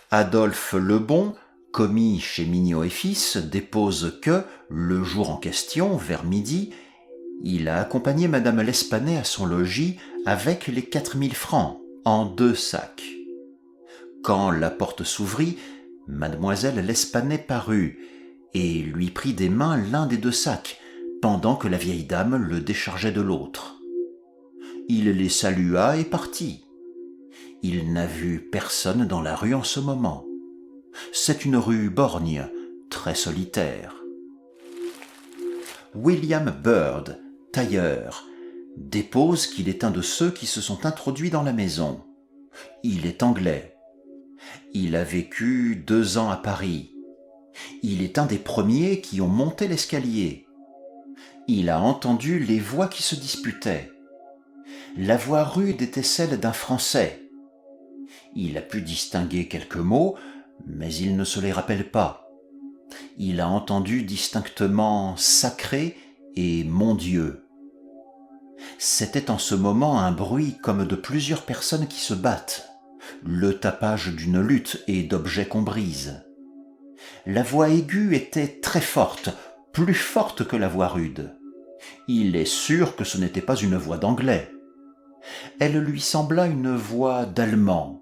Adolphe Lebon, commis chez Mignot et Fils, dépose que, le jour en question, vers midi, il a accompagné Madame L'Espanay à son logis avec les 4000 francs, en 2 sacs. Quand la porte s'ouvrit, Mademoiselle L'Espanay parut et lui prit des mains l'un des 2 sacs, pendant que la vieille dame le déchargeait de l'autre. Il les salua et partit. Il n'a vu personne dans la rue en ce moment. C'est une rue borgne, très solitaire. William Bird, tailleur, dépose qu'il est un de ceux qui se sont introduits dans la maison. Il est anglais. Il a vécu 2 ans à Paris. Il est un des premiers qui ont monté l'escalier. Il a entendu les voix qui se disputaient. La voix rude était celle d'un Français. Il a pu distinguer quelques mots, mais il ne se les rappelle pas. Il a entendu distinctement « sacré » et « mon Dieu ». C'était en ce moment un bruit comme de plusieurs personnes qui se battent, le tapage d'une lutte et d'objets qu'on brise. La voix aiguë était très forte, plus forte que la voix rude. Il est sûr que ce n'était pas une voix d'anglais. Elle lui sembla une voix d'allemand,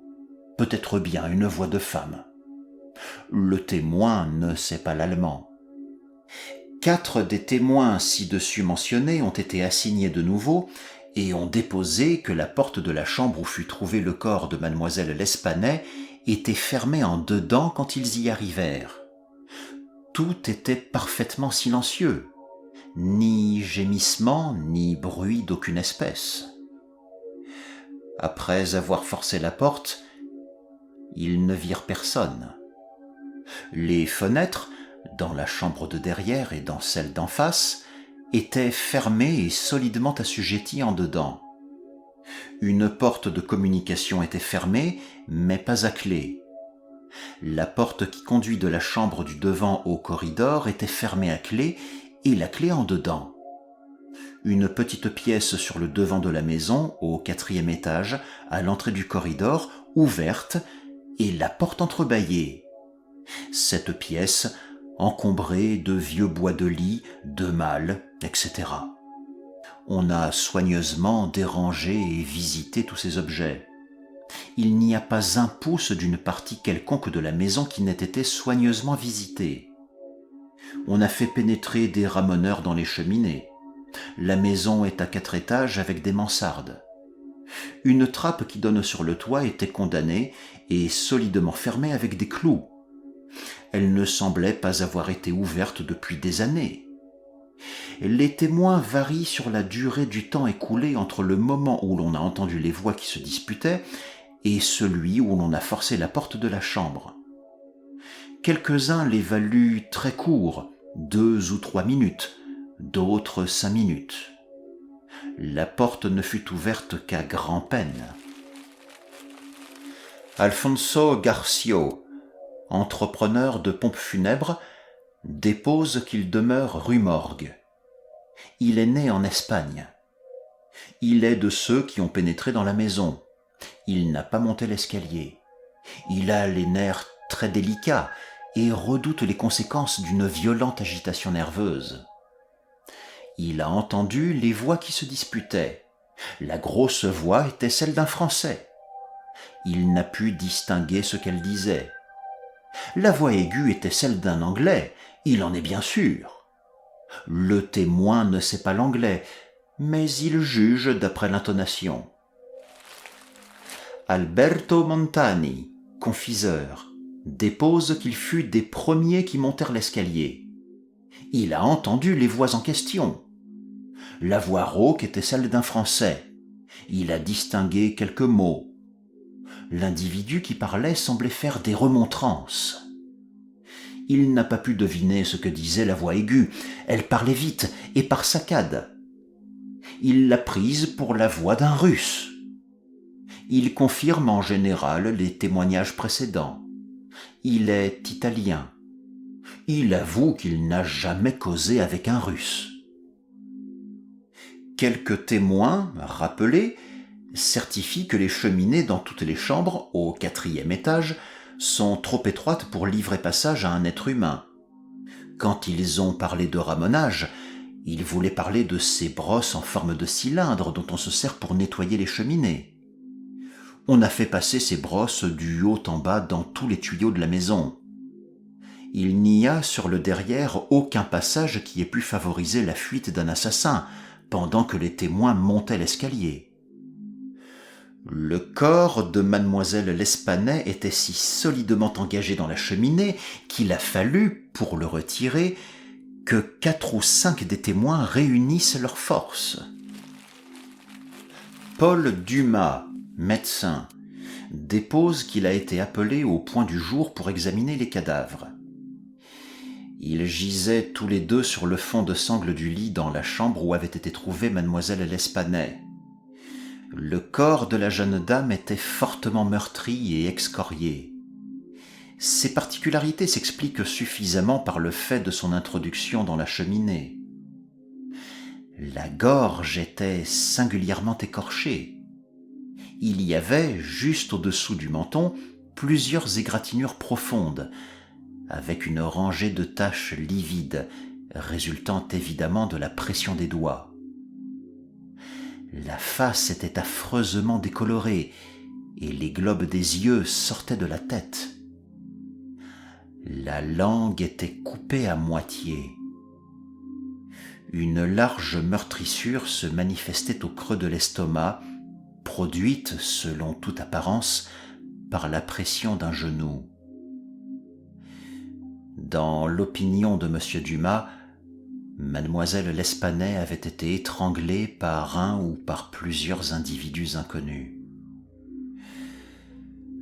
peut-être bien une voix de femme. Le témoin ne sait pas l'allemand. 4 des témoins ci-dessus mentionnés ont été assignés de nouveau et ont déposé que la porte de la chambre où fut trouvé le corps de Mademoiselle L'Espanay était fermée en dedans quand ils y arrivèrent. Tout était parfaitement silencieux, ni gémissement, ni bruit d'aucune espèce. Après avoir forcé la porte, ils ne virent personne. Les fenêtres, dans la chambre de derrière et dans celle d'en face, étaient fermées et solidement assujetties en dedans. Une porte de communication était fermée, mais pas à clé. La porte qui conduit de la chambre du devant au corridor était fermée à clé et la clé en dedans. Une petite pièce sur le devant de la maison, au 4e étage, à l'entrée du corridor, ouverte, et la porte entrebâillée. Cette pièce, encombrée de vieux bois de lit, de malles, etc. On a soigneusement dérangé et visité tous ces objets. Il n'y a pas un pouce d'une partie quelconque de la maison qui n'ait été soigneusement visitée. On a fait pénétrer des ramoneurs dans les cheminées. La maison est à 4 étages avec des mansardes. Une trappe qui donne sur le toit était condamnée et solidement fermée avec des clous. Elle ne semblait pas avoir été ouverte depuis des années. Les témoins varient sur la durée du temps écoulé entre le moment où l'on a entendu les voix qui se disputaient et celui où l'on a forcé la porte de la chambre. Quelques-uns l'évaluent très court, 2 ou 3 minutes, d'autres 5 minutes. La porte ne fut ouverte qu'à grand-peine. Alfonso Garcio, entrepreneur de pompes funèbres, dépose qu'il demeure rue Morgue. Il est né en Espagne. Il est de ceux qui ont pénétré dans la maison. Il n'a pas monté l'escalier. Il a les nerfs très délicats et redoute les conséquences d'une violente agitation nerveuse. Il a entendu les voix qui se disputaient. La grosse voix était celle d'un Français. Il n'a pu distinguer ce qu'elle disait. La voix aiguë était celle d'un Anglais, il en est bien sûr. Le témoin ne sait pas l'anglais, mais il juge d'après l'intonation. Alberto Montani, confiseur, dépose qu'il fut des premiers qui montèrent l'escalier. Il a entendu les voix en question. La voix rauque était celle d'un Français. Il a distingué quelques mots. L'individu qui parlait semblait faire des remontrances. Il n'a pas pu deviner ce que disait la voix aiguë. Elle parlait vite et par saccades. Il l'a prise pour la voix d'un Russe. Il confirme en général les témoignages précédents. Il est italien. Il avoue qu'il n'a jamais causé avec un Russe. Quelques témoins, rappelés, certifient que les cheminées dans toutes les chambres, au 4e étage, sont trop étroites pour livrer passage à un être humain. Quand ils ont parlé de ramonage, ils voulaient parler de ces brosses en forme de cylindre dont on se sert pour nettoyer les cheminées. On a fait passer ces brosses du haut en bas dans tous les tuyaux de la maison. Il n'y a sur le derrière aucun passage qui ait pu favoriser la fuite d'un assassin pendant que les témoins montaient l'escalier. Le corps de mademoiselle L'Espanay était si solidement engagé dans la cheminée qu'il a fallu, pour le retirer, que 4 ou 5 des témoins réunissent leurs forces. Paul Dumas, médecin, dépose qu'il a été appelé au point du jour pour examiner les cadavres. Ils gisaient tous les deux sur le fond de sangle du lit dans la chambre où avait été trouvée mademoiselle L'Espanay. Le corps de la jeune dame était fortement meurtri et excorié. Ces particularités s'expliquent suffisamment par le fait de son introduction dans la cheminée. La gorge était singulièrement écorchée. Il y avait, juste au-dessous du menton, plusieurs égratignures profondes, avec une rangée de taches livides, résultant évidemment de la pression des doigts. La face était affreusement décolorée et les globes des yeux sortaient de la tête. La langue était coupée à moitié. Une large meurtrissure se manifestait au creux de l'estomac, produite, selon toute apparence, par la pression d'un genou. Dans l'opinion de M. Dumas, mademoiselle L'Espanay avait été étranglée par un ou par plusieurs individus inconnus.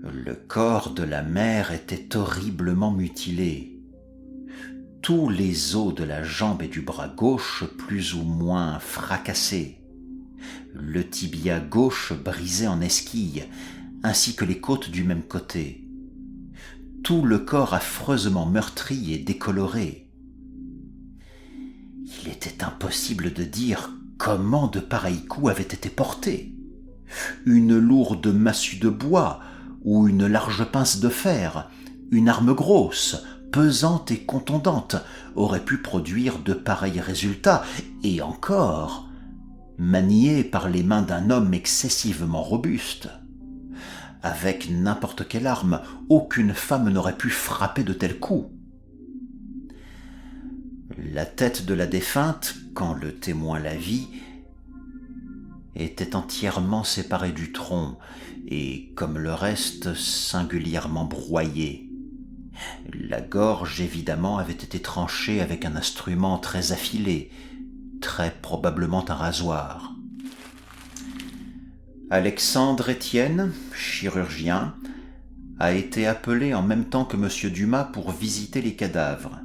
Le corps de la mère était horriblement mutilé. Tous les os de la jambe et du bras gauche plus ou moins fracassés. Le tibia gauche brisé en esquilles, ainsi que les côtes du même côté. Tout le corps affreusement meurtri et décoloré. Il était impossible de dire comment de pareils coups avaient été portés. Une lourde massue de bois ou une large pince de fer, une arme grosse, pesante et contondante, aurait pu produire de pareils résultats, et encore, maniée par les mains d'un homme excessivement robuste. Avec n'importe quelle arme, aucune femme n'aurait pu frapper de tels coups. La tête de la défunte, quand le témoin la vit, était entièrement séparée du tronc et, comme le reste, singulièrement broyée. La gorge, évidemment, avait été tranchée avec un instrument très affilé, très probablement un rasoir. Alexandre Étienne, chirurgien, a été appelé en même temps que M. Dumas pour visiter les cadavres.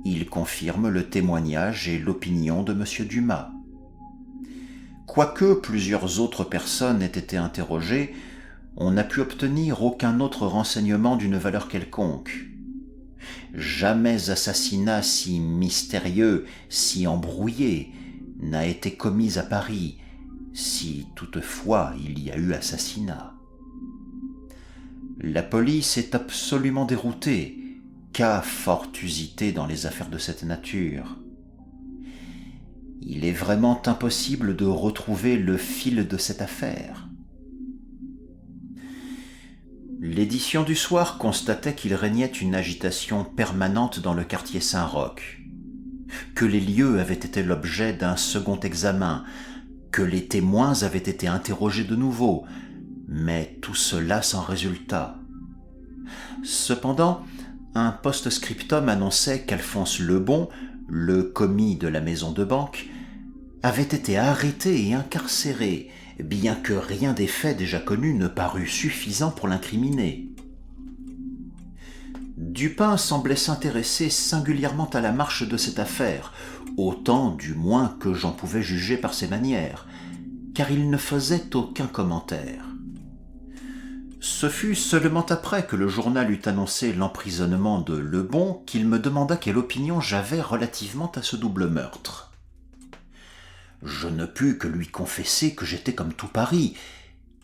Il confirme le témoignage et l'opinion de M. Dumas. Quoique plusieurs autres personnes aient été interrogées, on n'a pu obtenir aucun autre renseignement d'une valeur quelconque. Jamais assassinat si mystérieux, si embrouillé, n'a été commis à Paris, si toutefois il y a eu assassinat. La police est absolument déroutée, cas fort usité dans les affaires de cette nature. Il est vraiment impossible de retrouver le fil de cette affaire. L'édition du soir constatait qu'il régnait une agitation permanente dans le quartier Saint-Roch, que les lieux avaient été l'objet d'un second examen, que les témoins avaient été interrogés de nouveau, mais tout cela sans résultat. Cependant, un post-scriptum annonçait qu'Alphonse Lebon, le commis de la maison de banque, avait été arrêté et incarcéré, bien que rien des faits déjà connus ne parût suffisant pour l'incriminer. Dupin semblait s'intéresser singulièrement à la marche de cette affaire, autant du moins que j'en pouvais juger par ses manières, car il ne faisait aucun commentaire. Ce fut seulement après que le journal eut annoncé l'emprisonnement de Lebon qu'il me demanda quelle opinion j'avais relativement à ce double meurtre. Je ne pus que lui confesser que j'étais comme tout Paris,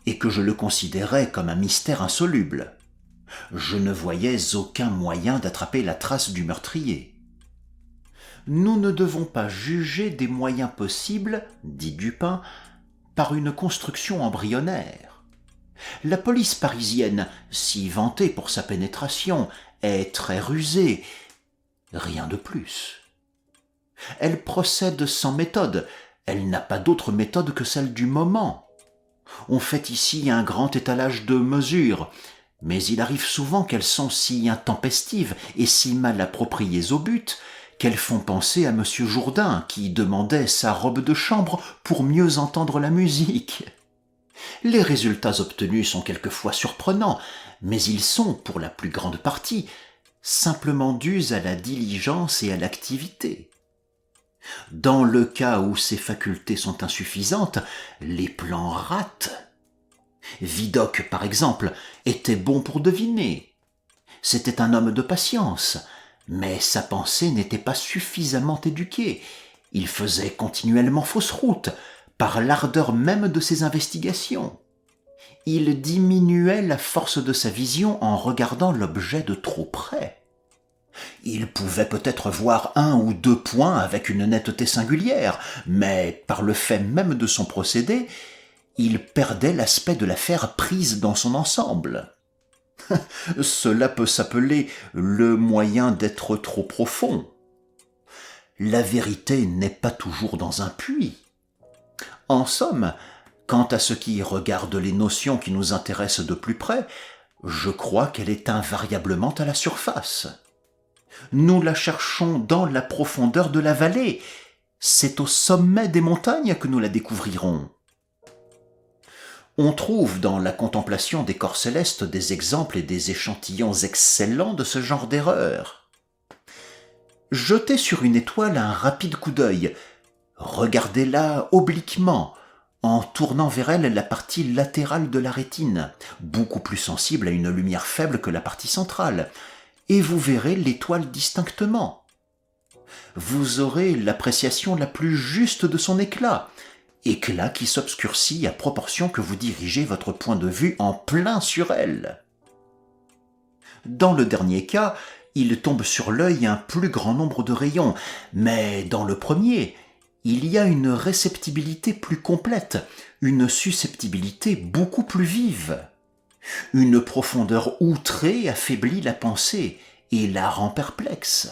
et que je le considérais comme un mystère insoluble. Je ne voyais aucun moyen d'attraper la trace du meurtrier. Nous ne devons pas juger des moyens possibles, dit Dupin, par une construction embryonnaire. La police parisienne, si vantée pour sa pénétration, est très rusée, rien de plus. Elle procède sans méthode, elle n'a pas d'autre méthode que celle du moment. On fait ici un grand étalage de mesures, mais il arrive souvent qu'elles sont si intempestives et si mal appropriées au but qu'elles font penser à M. Jourdain qui demandait sa robe de chambre pour mieux entendre la musique. Les résultats obtenus sont quelquefois surprenants, mais ils sont, pour la plus grande partie, simplement dus à la diligence et à l'activité. Dans le cas où ces facultés sont insuffisantes, les plans ratent. Vidocq, par exemple, était bon pour deviner. C'était un homme de patience, mais sa pensée n'était pas suffisamment éduquée. Il faisait continuellement fausse route, par l'ardeur même de ses investigations. Il diminuait la force de sa vision en regardant l'objet de trop près. Il pouvait peut-être voir 1 ou 2 points avec une netteté singulière, mais par le fait même de son procédé, il perdait l'aspect de l'affaire prise dans son ensemble. Cela peut s'appeler le moyen d'être trop profond. La vérité n'est pas toujours dans un puits. En somme, quant à ce qui regarde les notions qui nous intéressent de plus près, je crois qu'elle est invariablement à la surface. Nous la cherchons dans la profondeur de la vallée. C'est au sommet des montagnes que nous la découvrirons. On trouve dans la contemplation des corps célestes des exemples et des échantillons excellents de ce genre d'erreur. Jetez sur une étoile un rapide coup d'œil. Regardez-la obliquement, en tournant vers elle la partie latérale de la rétine, beaucoup plus sensible à une lumière faible que la partie centrale, et vous verrez l'étoile distinctement. Vous aurez l'appréciation la plus juste de son éclat, éclat qui s'obscurcit à proportion que vous dirigez votre point de vue en plein sur elle. Dans le dernier cas, il tombe sur l'œil un plus grand nombre de rayons, mais dans le premier, il y a une réceptibilité plus complète, une susceptibilité beaucoup plus vive. Une profondeur outrée affaiblit la pensée et la rend perplexe.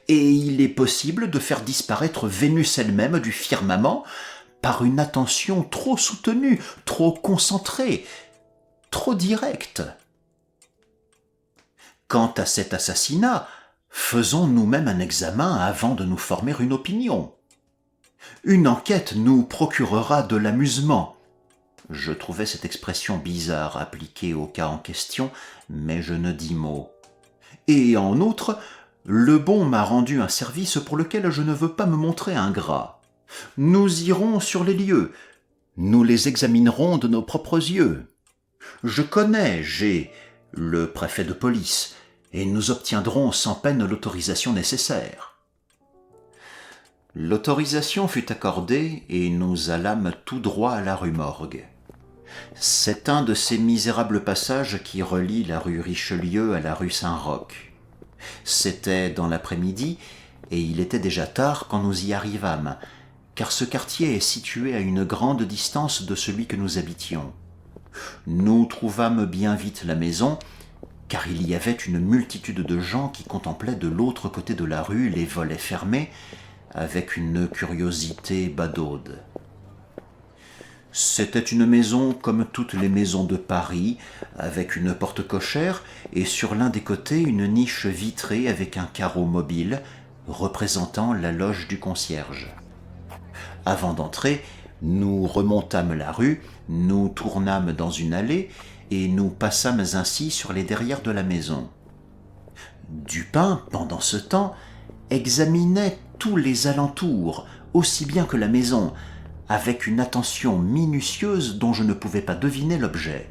Et il est possible de faire disparaître Vénus elle-même du firmament par une attention trop soutenue, trop concentrée, trop directe. Quant à cet assassinat, faisons nous-mêmes un examen avant de nous former une opinion. Une enquête nous procurera de l'amusement. Je trouvais cette expression bizarre appliquée au cas en question, mais je ne dis mot. Et en outre, le bon m'a rendu un service pour lequel je ne veux pas me montrer ingrat. Nous irons sur les lieux, nous les examinerons de nos propres yeux. Je connais G, le préfet de police, et nous obtiendrons sans peine l'autorisation nécessaire. L'autorisation fut accordée et nous allâmes tout droit à la rue Morgue. C'est un de ces misérables passages qui relient la rue Richelieu à la rue Saint-Roch. C'était dans l'après-midi et il était déjà tard quand nous y arrivâmes, car ce quartier est situé à une grande distance de celui que nous habitions. Nous trouvâmes bien vite la maison, car il y avait une multitude de gens qui contemplaient de l'autre côté de la rue les volets fermés, avec une curiosité badaude. C'était une maison comme toutes les maisons de Paris, avec une porte cochère et sur l'un des côtés une niche vitrée avec un carreau mobile représentant la loge du concierge. Avant d'entrer, nous remontâmes la rue, nous tournâmes dans une allée et nous passâmes ainsi sur les derrières de la maison. Dupin, pendant ce temps, examinait tous les alentours, aussi bien que la maison, avec une attention minutieuse dont je ne pouvais pas deviner l'objet.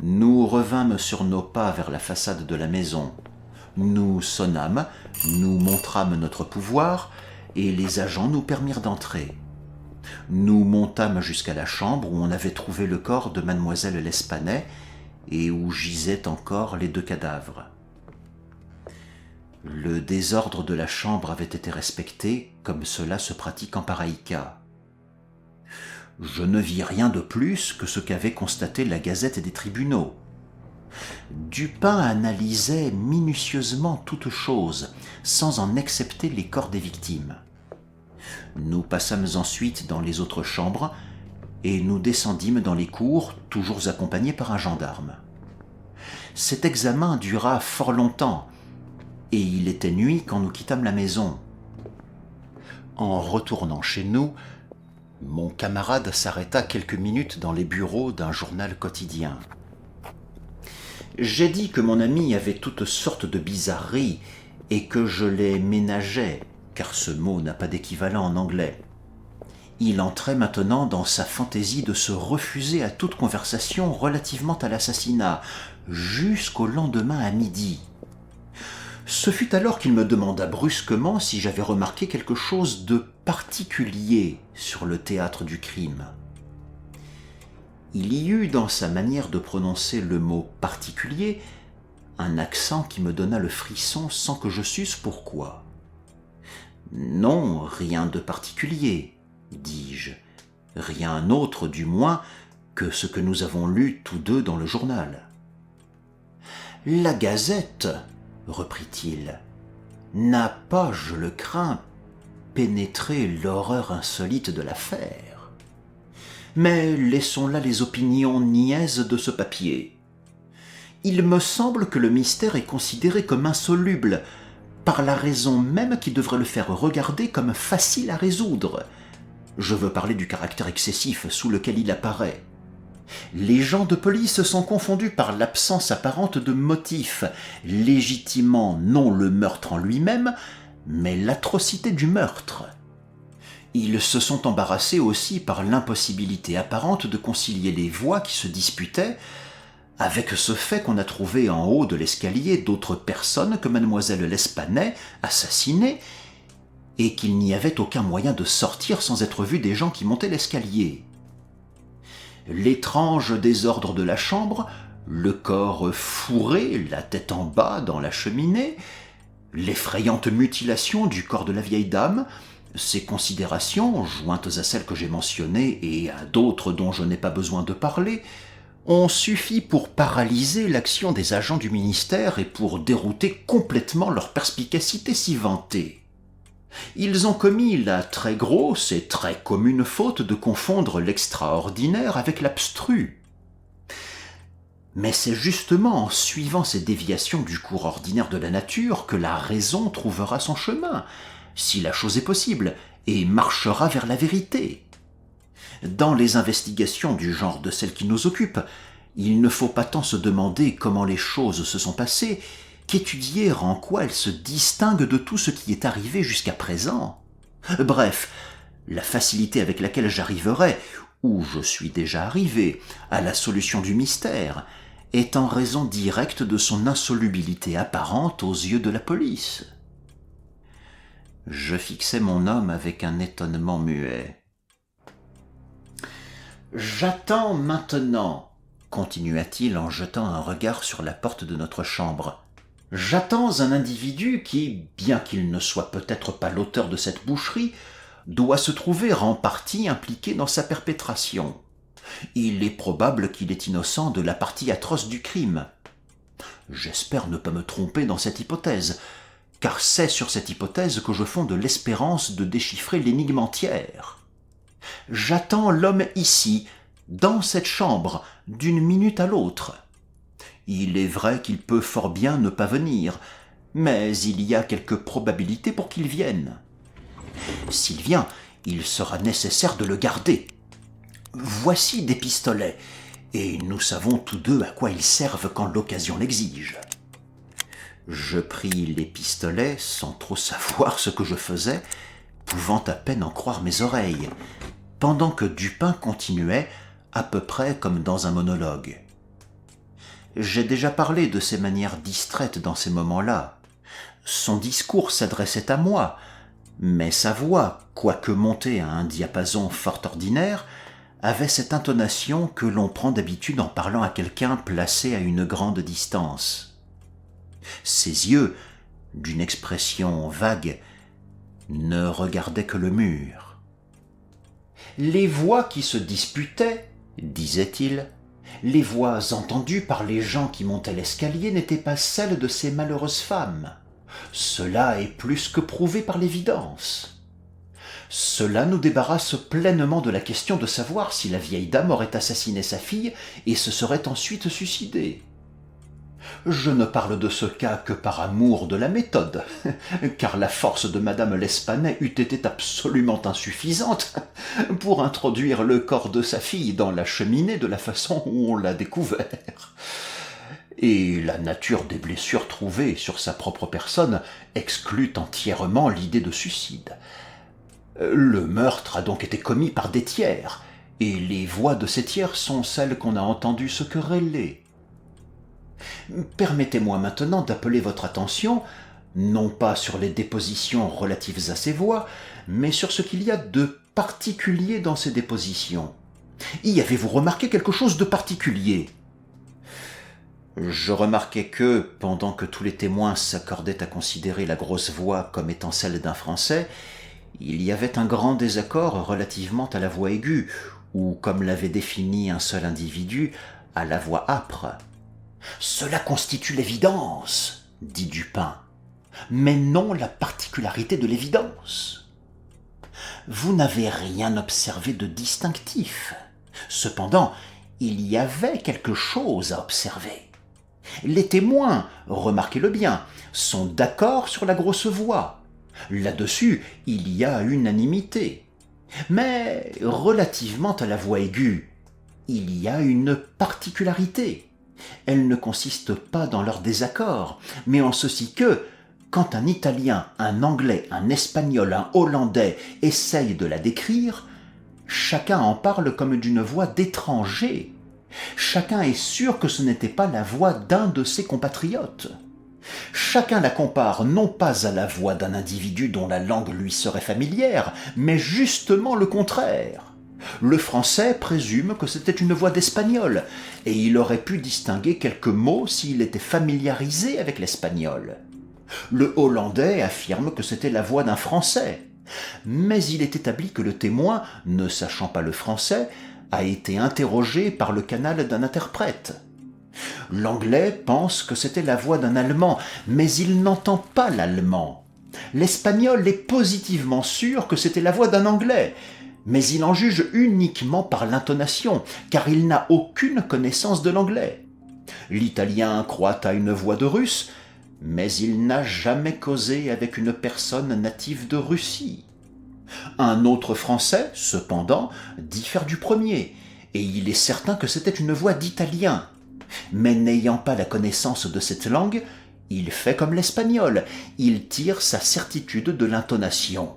Nous revînmes sur nos pas vers la façade de la maison. Nous sonnâmes, nous montrâmes notre pouvoir, et les agents nous permirent d'entrer. Nous montâmes jusqu'à la chambre où on avait trouvé le corps de mademoiselle L'Espanay et où gisaient encore les 2 cadavres. Le désordre de la chambre avait été respecté comme cela se pratique en pareil cas. Je ne vis rien de plus que ce qu'avait constaté la Gazette des tribunaux. Dupin analysait minutieusement toutes choses, sans en excepter les corps des victimes. Nous passâmes ensuite dans les autres chambres, et nous descendîmes dans les cours, toujours accompagnés par un gendarme. Cet examen dura fort longtemps, et il était nuit quand nous quittâmes la maison. En retournant chez nous, mon camarade s'arrêta quelques minutes dans les bureaux d'un journal quotidien. J'ai dit que mon ami avait toutes sortes de bizarreries et que je les ménageais, car ce mot n'a pas d'équivalent en anglais. Il entrait maintenant dans sa fantaisie de se refuser à toute conversation relativement à l'assassinat, jusqu'au lendemain à midi. Ce fut alors qu'il me demanda brusquement si j'avais remarqué quelque chose de particulier sur le théâtre du crime. Il y eut dans sa manière de prononcer le mot « particulier » un accent qui me donna le frisson sans que je susse pourquoi. « Non, rien de particulier, » dis-je, « rien autre du moins que ce que nous avons lu tous deux dans le journal. »« La Gazette, » reprit-il, « n'a pas, je le crains, pénétré l'horreur insolite de l'affaire. Mais laissons là les opinions niaises de ce papier. Il me semble que le mystère est considéré comme insoluble, par la raison même qui devrait le faire regarder comme facile à résoudre. Je veux parler du caractère excessif sous lequel il apparaît. Les gens de police sont confondus par l'absence apparente de motif, légitimant non le meurtre en lui-même, mais l'atrocité du meurtre. Ils se sont embarrassés aussi par l'impossibilité apparente de concilier les voix qui se disputaient avec ce fait qu'on a trouvé en haut de l'escalier d'autres personnes que mademoiselle L'Espanay, assassinée, et qu'il n'y avait aucun moyen de sortir sans être vu des gens qui montaient l'escalier. L'étrange désordre de la chambre, le corps fourré, la tête en bas dans la cheminée, l'effrayante mutilation du corps de la vieille dame, ces considérations, jointes à celles que j'ai mentionnées et à d'autres dont je n'ai pas besoin de parler, ont suffi pour paralyser l'action des agents du ministère et pour dérouter complètement leur perspicacité si vantée. Ils ont commis la très grosse et très commune faute de confondre l'extraordinaire avec l'abstru. Mais c'est justement en suivant ces déviations du cours ordinaire de la nature que la raison trouvera son chemin, si la chose est possible, et marchera vers la vérité. Dans les investigations du genre de celles qui nous occupent, il ne faut pas tant se demander comment les choses se sont passées, qu'étudier en quoi elles se distinguent de tout ce qui est arrivé jusqu'à présent. Bref, la facilité avec laquelle j'arriverai, ou je suis déjà arrivé, à la solution du mystère, est en raison directe de son insolubilité apparente aux yeux de la police. Je fixai mon homme avec un étonnement muet. « J'attends maintenant, continua-t-il en jetant un regard sur la porte de notre chambre. J'attends un individu qui, bien qu'il ne soit peut-être pas l'auteur de cette boucherie, doit se trouver en partie impliqué dans sa perpétration. Il est probable qu'il est innocent de la partie atroce du crime. J'espère ne pas me tromper dans cette hypothèse, car c'est sur cette hypothèse que je fonde l'espérance de déchiffrer l'énigme entière. J'attends l'homme ici, dans cette chambre, d'une minute à l'autre. Il est vrai qu'il peut fort bien ne pas venir, mais il y a quelque probabilité pour qu'il vienne. S'il vient, il sera nécessaire de le garder. Voici des pistolets, et nous savons tous deux à quoi ils servent quand l'occasion l'exige. » Je pris les pistolets sans trop savoir ce que je faisais, pouvant à peine en croire mes oreilles, pendant que Dupin continuait, à peu près comme dans un monologue. J'ai déjà parlé de ses manières distraites dans ces moments-là. Son discours s'adressait à moi, mais sa voix, quoique montée à un diapason fort ordinaire, avait cette intonation que l'on prend d'habitude en parlant à quelqu'un placé à une grande distance. Ses yeux, d'une expression vague, ne regardaient que le mur. « Les voix qui se disputaient, disait-il, les voix entendues par les gens qui montaient l'escalier n'étaient pas celles de ces malheureuses femmes. Cela est plus que prouvé par l'évidence. Cela nous débarrasse pleinement de la question de savoir si la vieille dame aurait assassiné sa fille et se serait ensuite suicidée. Je ne parle de ce cas que par amour de la méthode, car la force de madame L'Espanay eût été absolument insuffisante pour introduire le corps de sa fille dans la cheminée de la façon où on l'a découvert. Et la nature des blessures trouvées sur sa propre personne exclut entièrement l'idée de suicide. Le meurtre a donc été commis par des tiers, et les voix de ces tiers sont celles qu'on a entendues se quereller. Permettez-moi maintenant d'appeler votre attention, non pas sur les dépositions relatives à ces voix, mais sur ce qu'il y a de particulier dans ces dépositions. Y avez-vous remarqué quelque chose de particulier ? Je remarquai que, pendant que tous les témoins s'accordaient à considérer la grosse voix comme étant celle d'un Français, il y avait un grand désaccord relativement à la voix aiguë, ou, comme l'avait défini un seul individu, à la voix âpre. « Cela constitue l'évidence, dit Dupin, mais non la particularité de l'évidence. Vous n'avez rien observé de distinctif. Cependant, il y avait quelque chose à observer. Les témoins, remarquez-le bien, sont d'accord sur la grosse voix. Là-dessus, il y a unanimité. Mais relativement à la voix aiguë, il y a une particularité. Elle ne consiste pas dans leur désaccord, mais en ceci que, quand un Italien, un Anglais, un Espagnol, un Hollandais essayent de la décrire, chacun en parle comme d'une voix d'étranger. Chacun est sûr que ce n'était pas la voix d'un de ses compatriotes. Chacun la compare non pas à la voix d'un individu dont la langue lui serait familière, mais justement le contraire. Le Français présume que c'était une voix d'Espagnol, et il aurait pu distinguer quelques mots s'il était familiarisé avec l'espagnol. Le Hollandais affirme que c'était la voix d'un Français, mais il est établi que le témoin, ne sachant pas le français, a été interrogé par le canal d'un interprète. L'anglais pense que c'était la voix d'un Allemand, mais il n'entend pas l'allemand. L'espagnol est positivement sûr que c'était la voix d'un Anglais, mais il en juge uniquement par l'intonation, car il n'a aucune connaissance de l'anglais. L'italien croit à une voix de Russe, mais il n'a jamais causé avec une personne native de Russie. Un autre Français, cependant, dit faire du premier, et il est certain que c'était une voix d'Italien. Mais n'ayant pas la connaissance de cette langue, il fait comme l'espagnol, il tire sa certitude de l'intonation.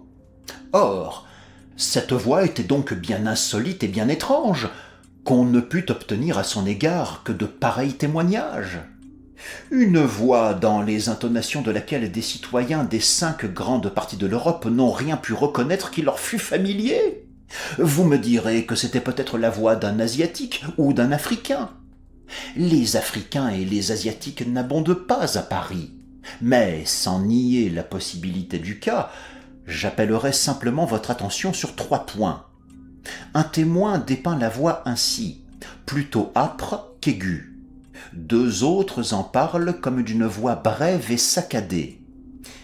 Or, cette voix était donc bien insolite et bien étrange, qu'on ne put obtenir à son égard que de pareils témoignages. Une voix dans les intonations de laquelle des citoyens des 5 grandes parties de l'Europe n'ont rien pu reconnaître qui leur fût familier. Vous me direz que c'était peut-être la voix d'un Asiatique ou d'un Africain. Les Africains et les Asiatiques n'abondent pas à Paris, mais sans nier la possibilité du cas, j'appellerai simplement votre attention sur 3 points. Un témoin dépeint la voix ainsi, plutôt âpre qu'aiguë. 2 autres en parlent comme d'une voix brève et saccadée.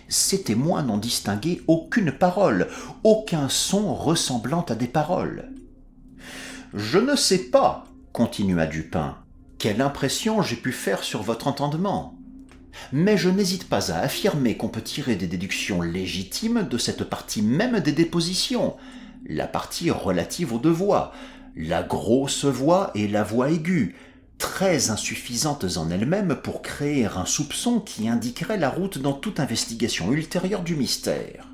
Ces témoins n'ont distingué aucune parole, aucun son ressemblant à des paroles. « Je ne sais pas, continua Dupin, quelle impression j'ai pu faire sur votre entendement. Mais je n'hésite pas à affirmer qu'on peut tirer des déductions légitimes de cette partie même des dépositions, la partie relative aux 2 voix, la grosse voix et la voix aiguë, très insuffisantes en elles-mêmes pour créer un soupçon qui indiquerait la route dans toute investigation ultérieure du mystère.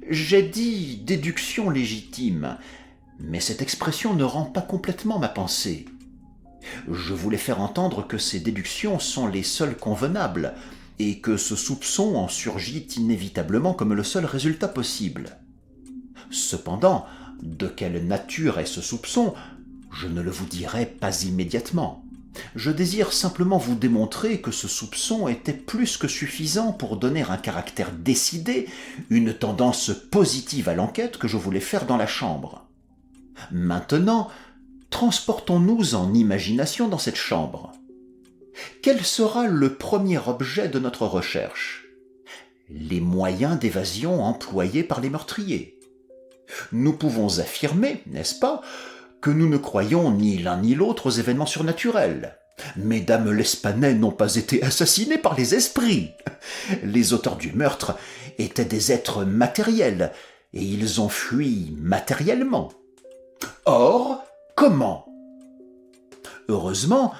J'ai dit déduction légitime, mais cette expression ne rend pas complètement ma pensée. Je voulais faire entendre que ces déductions sont les seules convenables, et que ce soupçon en surgit inévitablement comme le seul résultat possible. Cependant, de quelle nature est ce soupçon ? Je ne le vous dirai pas immédiatement. Je désire simplement vous démontrer que ce soupçon était plus que suffisant pour donner un caractère décidé, une tendance positive à l'enquête que je voulais faire dans la chambre. Maintenant, transportons-nous en imagination dans cette chambre. Quel sera le premier objet de notre recherche ? Les moyens d'évasion employés par les meurtriers. Nous pouvons affirmer, n'est-ce pas, que nous ne croyons ni l'un ni l'autre aux événements surnaturels. Mesdames l'Espanais n'ont pas été assassinés par les esprits. Les auteurs du meurtre étaient des êtres matériels, et ils ont fui matériellement. Or, comment ? Heureusement,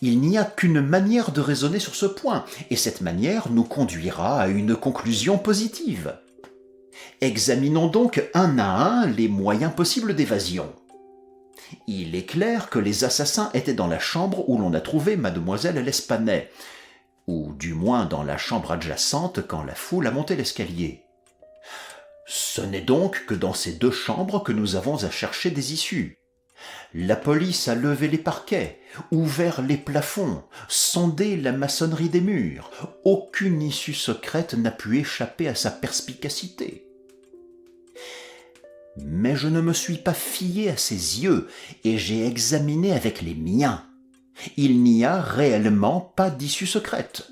il n'y a qu'une manière de raisonner sur ce point, et cette manière nous conduira à une conclusion positive. Examinons donc un à un les moyens possibles d'évasion. Il est clair que les assassins étaient dans la chambre où l'on a trouvé mademoiselle l'Espanais, ou du moins dans la chambre adjacente quand la foule a monté l'escalier. Ce n'est donc que dans ces 2 chambres que nous avons à chercher des issues. La police a levé les parquets, ouvert les plafonds, sondé la maçonnerie des murs. Aucune issue secrète n'a pu échapper à sa perspicacité. Mais je ne me suis pas fié à ses yeux et j'ai examiné avec les miens. Il n'y a réellement pas d'issue secrète.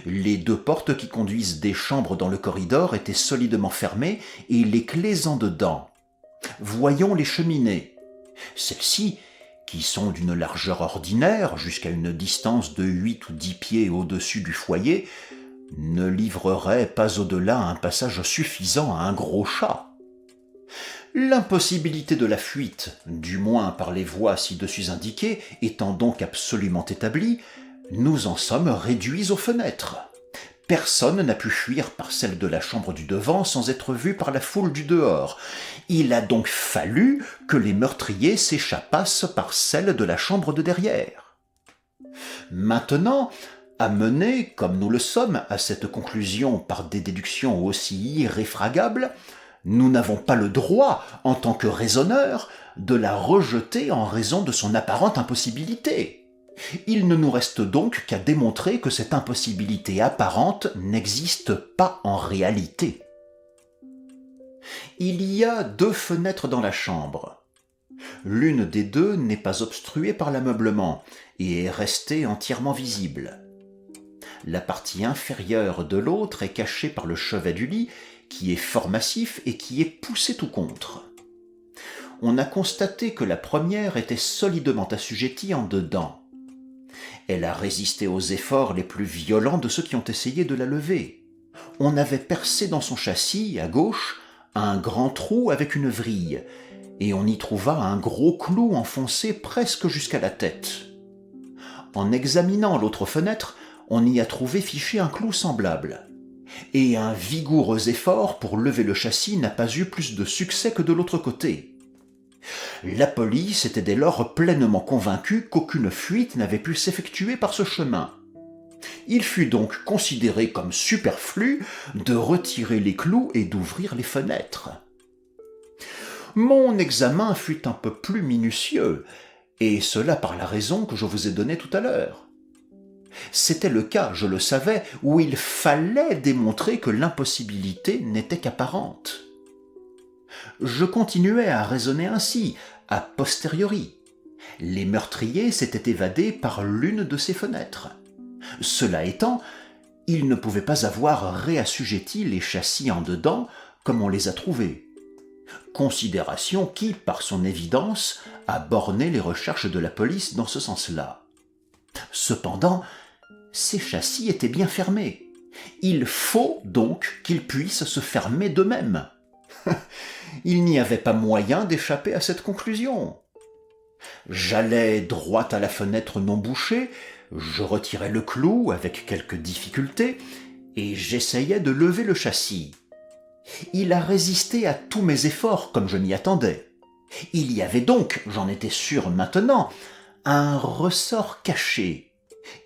Les 2 portes qui conduisent des chambres dans le corridor étaient solidement fermées et les clés en dedans. Voyons les cheminées. Celles-ci, qui sont d'une largeur ordinaire jusqu'à une distance de 8 ou 10 pieds au-dessus du foyer, ne livreraient pas au-delà un passage suffisant à un gros chat. L'impossibilité de la fuite, du moins par les voies ci-dessus indiquées, étant donc absolument établie, nous en sommes réduits aux fenêtres. Personne n'a pu fuir par celle de la chambre du devant sans être vu par la foule du dehors. Il a donc fallu que les meurtriers s'échappassent par celle de la chambre de derrière. Maintenant, amenés, comme nous le sommes, à cette conclusion par des déductions aussi irréfragables, nous n'avons pas le droit, en tant que raisonneurs, de la rejeter en raison de son apparente impossibilité. Il ne nous reste donc qu'à démontrer que cette impossibilité apparente n'existe pas en réalité. Il y a 2 fenêtres dans la chambre. L'une des deux n'est pas obstruée par l'ameublement et est restée entièrement visible. La partie inférieure de l'autre est cachée par le chevet du lit, qui est fort massif et qui est poussé tout contre. On a constaté que la première était solidement assujettie en dedans. Elle a résisté aux efforts les plus violents de ceux qui ont essayé de la lever. On avait percé dans son châssis, à gauche, un grand trou avec une vrille, et on y trouva un gros clou enfoncé presque jusqu'à la tête. En examinant l'autre fenêtre, on y a trouvé fiché un clou semblable. Et un vigoureux effort pour lever le châssis n'a pas eu plus de succès que de l'autre côté. La police était dès lors pleinement convaincue qu'aucune fuite n'avait pu s'effectuer par ce chemin. Il fut donc considéré comme superflu de retirer les clous et d'ouvrir les fenêtres. Mon examen fut un peu plus minutieux, et cela par la raison que je vous ai donnée tout à l'heure. C'était le cas, je le savais, où il fallait démontrer que l'impossibilité n'était qu'apparente. Je continuais à raisonner ainsi, a posteriori. Les meurtriers s'étaient évadés par l'une de ces fenêtres. Cela étant, ils ne pouvaient pas avoir réassujetti les châssis en dedans comme on les a trouvés. Considération qui, par son évidence, a borné les recherches de la police dans ce sens-là. Cependant, ces châssis étaient bien fermés. Il faut donc qu'ils puissent se fermer d'eux-mêmes. Il n'y avait pas moyen d'échapper à cette conclusion. J'allais droit à la fenêtre non bouchée, je retirais le clou avec quelque difficulté, et j'essayais de lever le châssis. Il a résisté à tous mes efforts comme je m'y attendais. Il y avait donc, j'en étais sûr maintenant, un ressort caché,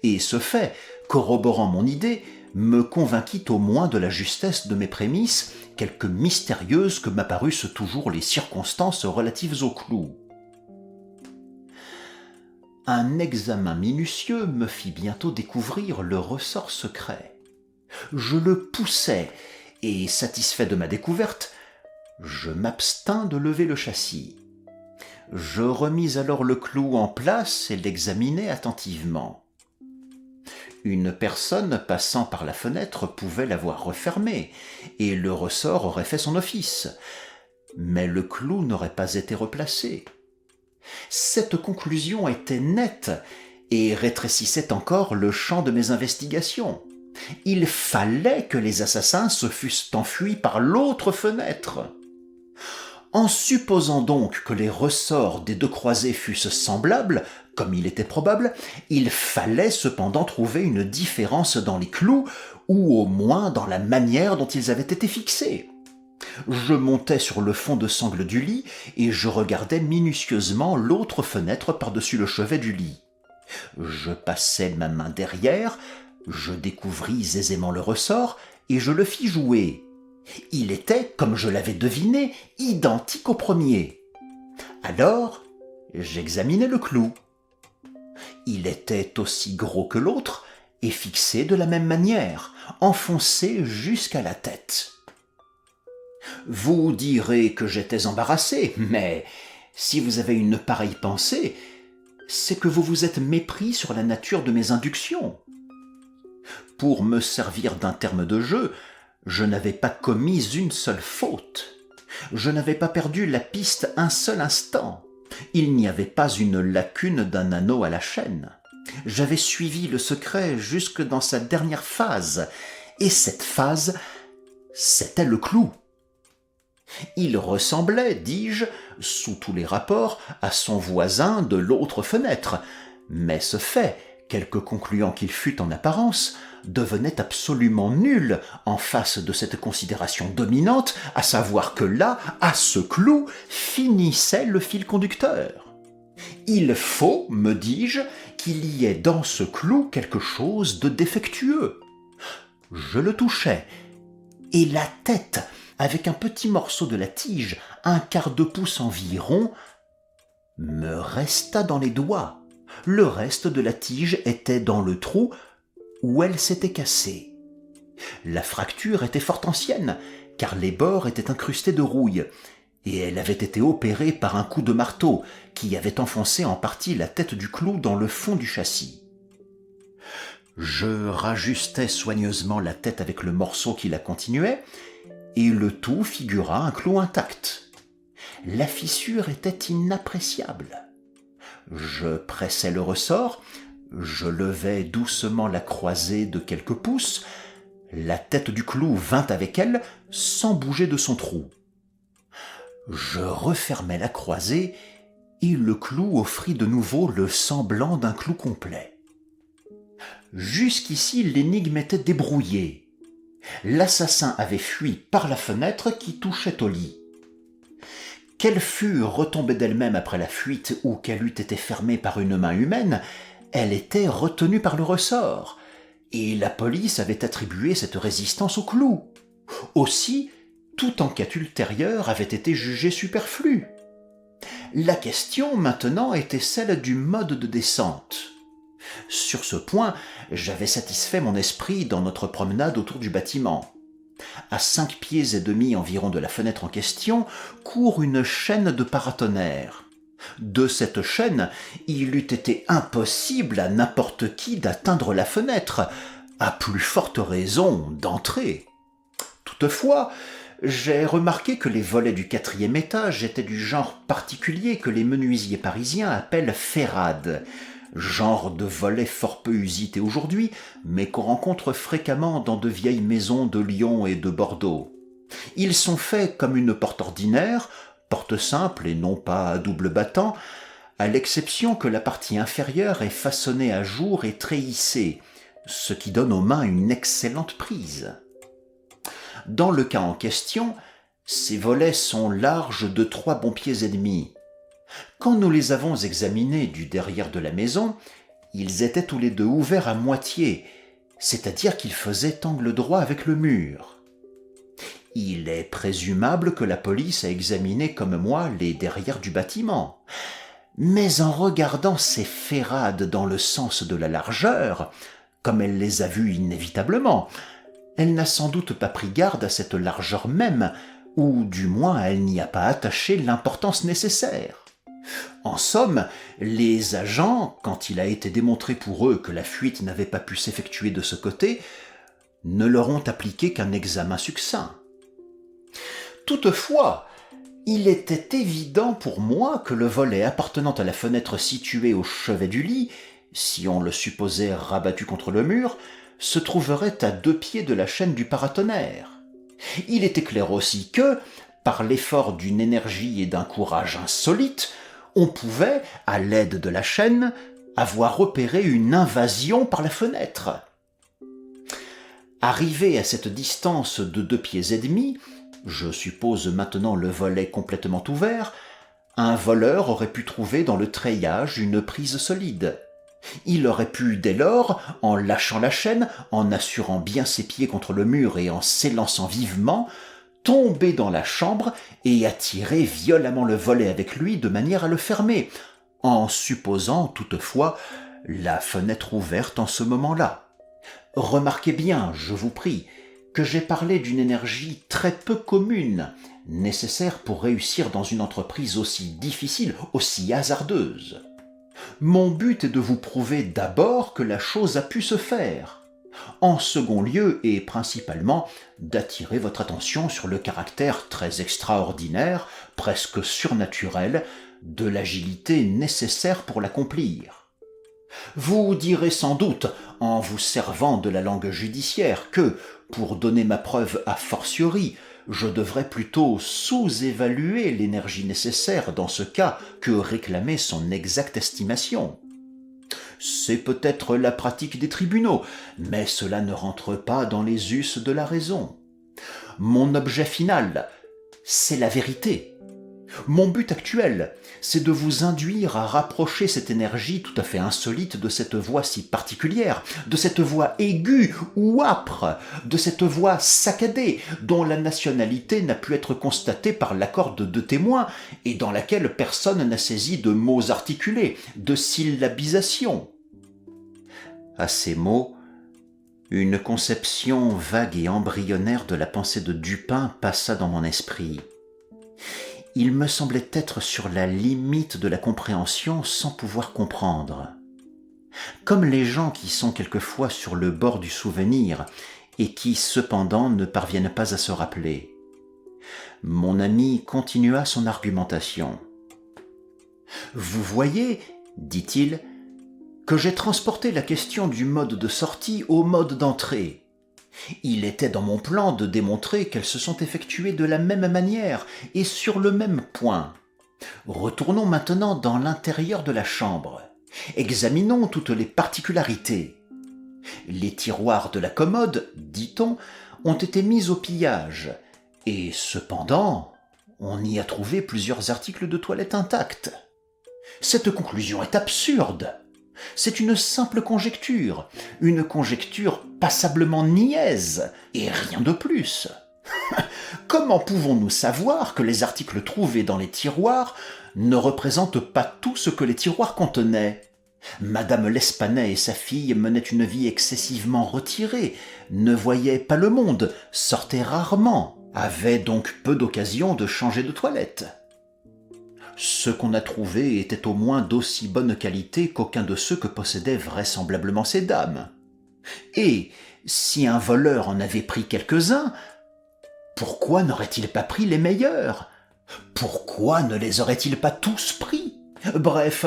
et ce fait, corroborant mon idée, me convainquit au moins de la justesse de mes prémices, quelque mystérieuses que m'apparussent toujours les circonstances relatives au clou. Un examen minutieux me fit bientôt découvrir le ressort secret. Je le poussai, et, satisfait de ma découverte, je m'abstins de lever le châssis. Je remis alors le clou en place et l'examinai attentivement. Une personne passant par la fenêtre pouvait l'avoir refermé, et le ressort aurait fait son office, mais le clou n'aurait pas été replacé. Cette conclusion était nette et rétrécissait encore le champ de mes investigations. Il fallait que les assassins se fussent enfuis par l'autre fenêtre. En supposant donc que les ressorts des deux croisées fussent semblables, comme il était probable, il fallait cependant trouver une différence dans les clous, ou au moins dans la manière dont ils avaient été fixés. Je montais sur le fond de sangle du lit et je regardais minutieusement l'autre fenêtre par-dessus le chevet du lit. Je passai ma main derrière, je découvris aisément le ressort et je le fis jouer. Il était, comme je l'avais deviné, identique au premier. Alors, j'examinai le clou. Il était aussi gros que l'autre et fixé de la même manière, enfoncé jusqu'à la tête. Vous direz que j'étais embarrassé, mais si vous avez une pareille pensée, c'est que vous vous êtes mépris sur la nature de mes inductions. Pour me servir d'un terme de jeu, je n'avais pas commis une seule faute. Je n'avais pas perdu la piste un seul instant. Il n'y avait pas une lacune d'un anneau à la chaîne. J'avais suivi le secret jusque dans sa dernière phase, et cette phase, c'était le clou. Il ressemblait, dis-je, sous tous les rapports, à son voisin de l'autre fenêtre, mais ce fait, quelque concluant qu'il fût en apparence, devenait absolument nul en face de cette considération dominante, à savoir que là, à ce clou, finissait le fil conducteur. Il faut, me dis-je, qu'il y ait dans ce clou quelque chose de défectueux. Je le touchai, et la tête, avec un petit morceau de la tige, un quart de pouce environ, me resta dans les doigts. Le reste de la tige était dans le trou où elle s'était cassée. La fracture était fort ancienne, car les bords étaient incrustés de rouille, et elle avait été opérée par un coup de marteau qui avait enfoncé en partie la tête du clou dans le fond du châssis. Je rajustai soigneusement la tête avec le morceau qui la continuait, et le tout figura un clou intact. La fissure était inappréciable. Je pressai le ressort, je levai doucement la croisée de quelques pouces, la tête du clou vint avec elle sans bouger de son trou. Je refermai la croisée et le clou offrit de nouveau le semblant d'un clou complet. Jusqu'ici, l'énigme était débrouillée. L'assassin avait fui par la fenêtre qui touchait au lit. Qu'elle fût retombée d'elle-même après la fuite ou qu'elle eût été fermée par une main humaine, elle était retenue par le ressort, et la police avait attribué cette résistance au clou. Aussi, toute enquête ultérieure avait été jugée superflue. La question maintenant était celle du mode de descente. Sur ce point, j'avais satisfait mon esprit dans notre promenade autour du bâtiment. À 5 pieds et demi environ de la fenêtre en question court une chaîne de paratonnerres. De cette chaîne, il eût été impossible à n'importe qui d'atteindre la fenêtre, à plus forte raison d'entrer. Toutefois, j'ai remarqué que les volets du 4e étage étaient du genre particulier que les menuisiers parisiens appellent ferrades, genre de volet fort peu usité aujourd'hui, mais qu'on rencontre fréquemment dans de vieilles maisons de Lyon et de Bordeaux. Ils sont faits comme une porte ordinaire, porte simple et non pas à double battant, à l'exception que la partie inférieure est façonnée à jour et très hissée, ce qui donne aux mains une excellente prise. Dans le cas en question, ces volets sont larges de 3 bons pieds et demi. Quand nous les avons examinés du derrière de la maison, ils étaient tous les deux ouverts à moitié, c'est-à-dire qu'ils faisaient angle droit avec le mur. Il est présumable que la police a examiné comme moi les derrières du bâtiment. Mais en regardant ces ferrades dans le sens de la largeur, comme elle les a vues inévitablement, elle n'a sans doute pas pris garde à cette largeur même, ou du moins elle n'y a pas attaché l'importance nécessaire. En somme, les agents, quand il a été démontré pour eux que la fuite n'avait pas pu s'effectuer de ce côté, ne leur ont appliqué qu'un examen succinct. Toutefois, il était évident pour moi que le volet appartenant à la fenêtre située au chevet du lit, si on le supposait rabattu contre le mur, se trouverait à 2 pieds de la chaîne du paratonnerre. Il était clair aussi que, par l'effort d'une énergie et d'un courage insolites, on pouvait, à l'aide de la chaîne, avoir opéré une invasion par la fenêtre. Arrivé à cette distance de 2 pieds et demi, je suppose maintenant le volet complètement ouvert, un voleur aurait pu trouver dans le treillage une prise solide. Il aurait pu, dès lors, en lâchant la chaîne, en assurant bien ses pieds contre le mur et en s'élançant vivement, tomber dans la chambre et attirer violemment le volet avec lui de manière à le fermer, en supposant toutefois la fenêtre ouverte en ce moment-là. Remarquez bien, je vous prie, que j'ai parlé d'une énergie très peu commune, nécessaire pour réussir dans une entreprise aussi difficile, aussi hasardeuse. Mon but est de vous prouver d'abord que la chose a pu se faire. En second lieu, et principalement, d'attirer votre attention sur le caractère très extraordinaire, presque surnaturel, de l'agilité nécessaire pour l'accomplir. Vous direz sans doute, en vous servant de la langue judiciaire, que, pour donner ma preuve a fortiori, je devrais plutôt sous-évaluer l'énergie nécessaire dans ce cas que réclamer son exacte estimation. C'est peut-être la pratique des tribunaux, mais cela ne rentre pas dans les us de la raison. Mon objet final, c'est la vérité. Mon but actuel, c'est de vous induire à rapprocher cette énergie tout à fait insolite de cette voix si particulière, de cette voix aiguë ou âpre, de cette voix saccadée, dont la nationalité n'a pu être constatée par l'accord de 2 témoins, et dans laquelle personne n'a saisi de mots articulés, de syllabisation. À ces mots, une conception vague et embryonnaire de la pensée de Dupin passa dans mon esprit. Il me semblait être sur la limite de la compréhension sans pouvoir comprendre. Comme les gens qui sont quelquefois sur le bord du souvenir et qui cependant ne parviennent pas à se rappeler. Mon ami continua son argumentation. « Vous voyez, dit-il, que j'ai transporté la question du mode de sortie au mode d'entrée. Il était dans mon plan de démontrer qu'elles se sont effectuées de la même manière et sur le même point. Retournons maintenant dans l'intérieur de la chambre. Examinons toutes les particularités. Les tiroirs de la commode, dit-on, ont été mis au pillage, et cependant, on y a trouvé plusieurs articles de toilette intacts. Cette conclusion est absurde. C'est une simple conjecture, une conjecture passablement niaise, et rien de plus. Comment pouvons-nous savoir que les articles trouvés dans les tiroirs ne représentent pas tout ce que les tiroirs contenaient ? Madame L'Espanais et sa fille menaient une vie excessivement retirée, ne voyaient pas le monde, sortaient rarement, avaient donc peu d'occasion de changer de toilette. Ce qu'on a trouvé était au moins d'aussi bonne qualité qu'aucun de ceux que possédaient vraisemblablement ces dames. Et, si un voleur en avait pris quelques-uns, pourquoi n'aurait-il pas pris les meilleurs ? Pourquoi ne les aurait-il pas tous pris ? Bref,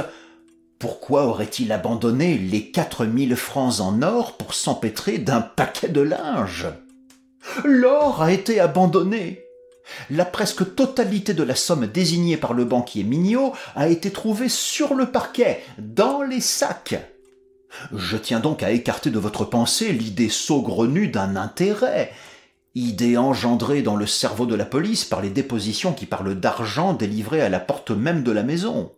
pourquoi aurait-il abandonné les 4000 francs en or pour s'empêtrer d'un paquet de linge ? L'or a été abandonné. La presque totalité de la somme désignée par le banquier Mignot a été trouvée sur le parquet, dans les sacs. Je tiens donc à écarter de votre pensée l'idée saugrenue d'un intérêt, idée engendrée dans le cerveau de la police par les dépositions qui parlent d'argent délivrées à la porte même de la maison.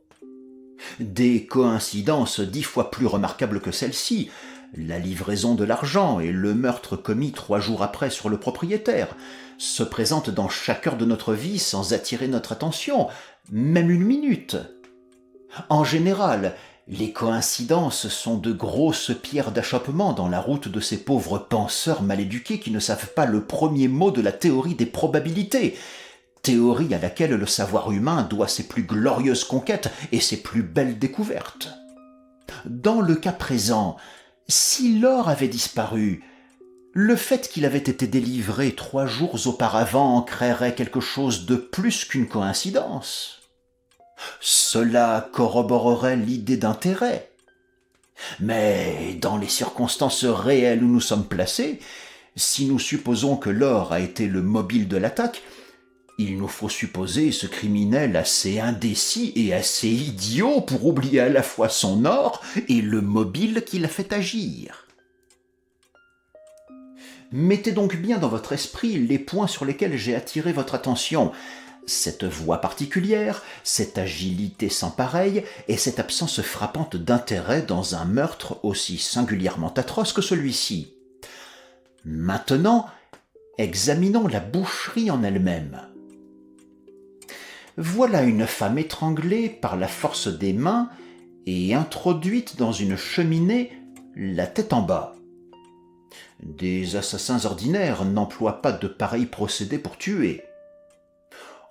Des coïncidences 10 fois plus remarquables que celle-ci, la livraison de l'argent et le meurtre commis 3 jours après sur le propriétaire, se présentent dans chaque heure de notre vie sans attirer notre attention, même une minute. En général, les coïncidences sont de grosses pierres d'achoppement dans la route de ces pauvres penseurs mal éduqués qui ne savent pas le premier mot de la théorie des probabilités, théorie à laquelle le savoir humain doit ses plus glorieuses conquêtes et ses plus belles découvertes. Dans le cas présent, si l'or avait disparu, le fait qu'il avait été délivré 3 jours auparavant en créerait quelque chose de plus qu'une coïncidence. Cela corroborerait l'idée d'intérêt. Mais dans les circonstances réelles où nous sommes placés, si nous supposons que l'or a été le mobile de l'attaque, il nous faut supposer ce criminel assez indécis et assez idiot pour oublier à la fois son or et le mobile qui l'a fait agir. Mettez donc bien dans votre esprit les points sur lesquels j'ai attiré votre attention. Cette voix particulière, cette agilité sans pareille et cette absence frappante d'intérêt dans un meurtre aussi singulièrement atroce que celui-ci. Maintenant, examinons la boucherie en elle-même. Voilà une femme étranglée par la force des mains et introduite dans une cheminée, la tête en bas. Des assassins ordinaires n'emploient pas de pareils procédés pour tuer.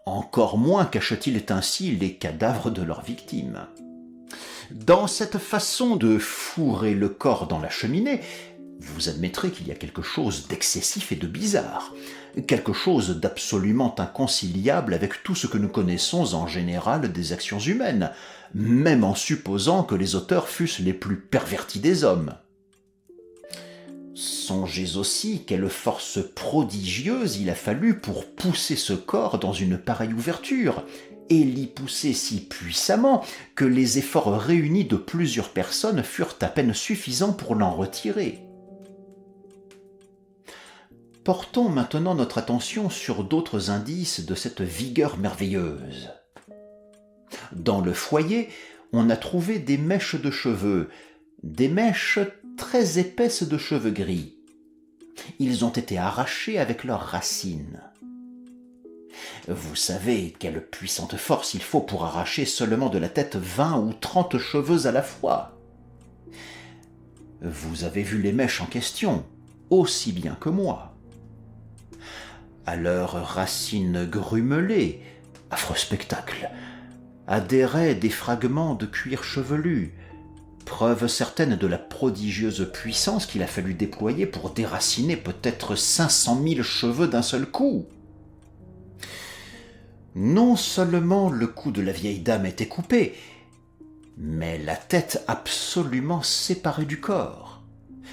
Encore moins cachent-ils ainsi les cadavres de leurs victimes. Dans cette façon de fourrer le corps dans la cheminée, vous admettrez qu'il y a quelque chose d'excessif et de bizarre, quelque chose d'absolument inconciliable avec tout ce que nous connaissons en général des actions humaines, même en supposant que les auteurs fussent les plus pervertis des hommes. Songez aussi quelle force prodigieuse il a fallu pour pousser ce corps dans une pareille ouverture, et l'y pousser si puissamment que les efforts réunis de plusieurs personnes furent à peine suffisants pour l'en retirer. Portons maintenant notre attention sur d'autres indices de cette vigueur merveilleuse. Dans le foyer, on a trouvé des mèches de cheveux, des mèches très épaisses de cheveux gris. Ils ont été arrachés avec leurs racines. Vous savez quelle puissante force il faut pour arracher seulement de la tête 20 ou 30 cheveux à la fois. Vous avez vu les mèches en question, aussi bien que moi. À leurs racines grumelées, Affreux spectacle. Adhéraient des fragments de cuir chevelu, preuve certaine de la prodigieuse puissance qu'il a fallu déployer pour déraciner peut-être 500 000 cheveux d'un seul coup. Non seulement le cou de la vieille dame était coupé, mais la tête absolument séparée du corps.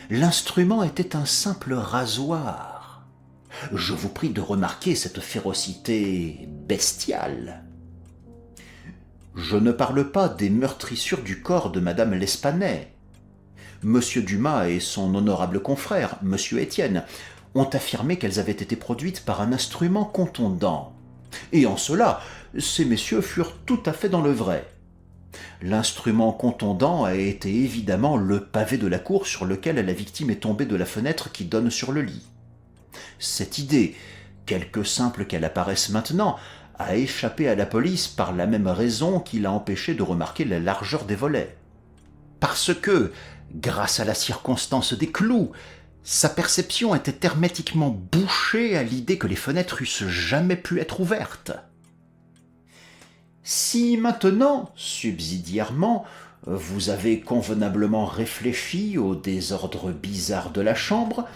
L'instrument était un simple rasoir. Je vous prie de remarquer cette férocité bestiale. Je ne parle pas des meurtrissures du corps de madame L'Espanay. Monsieur Dumas et son honorable confrère, monsieur Étienne, ont affirmé qu'elles avaient été produites par un instrument contondant. Et en cela, ces messieurs furent tout à fait dans le vrai. L'instrument contondant a été évidemment le pavé de la cour sur lequel la victime est tombée de la fenêtre qui donne sur le lit. Cette idée, quelque simple qu'elle apparaisse maintenant, a échappé à la police par la même raison qui l'a empêché de remarquer la largeur des volets. Parce que, grâce à la circonstance des clous, sa perception était hermétiquement bouchée à l'idée que les fenêtres eussent jamais pu être ouvertes. Si maintenant, subsidiairement, vous avez convenablement réfléchi au désordre bizarre de la chambre,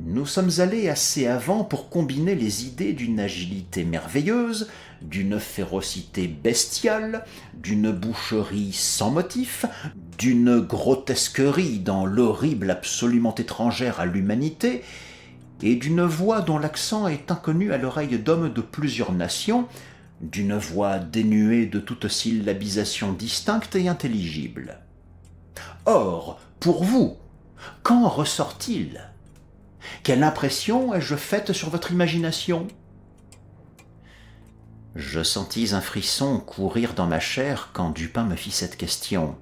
nous sommes allés assez avant pour combiner les idées d'une agilité merveilleuse, d'une férocité bestiale, d'une boucherie sans motif, d'une grotesquerie dans l'horrible absolument étrangère à l'humanité, et d'une voix dont l'accent est inconnu à l'oreille d'hommes de plusieurs nations, d'une voix dénuée de toute syllabisation distincte et intelligible. Or, pour vous, qu'en ressort-il ? Quelle impression ai-je faite sur votre imagination ? Je sentis un frisson courir dans ma chair quand Dupin me fit cette question.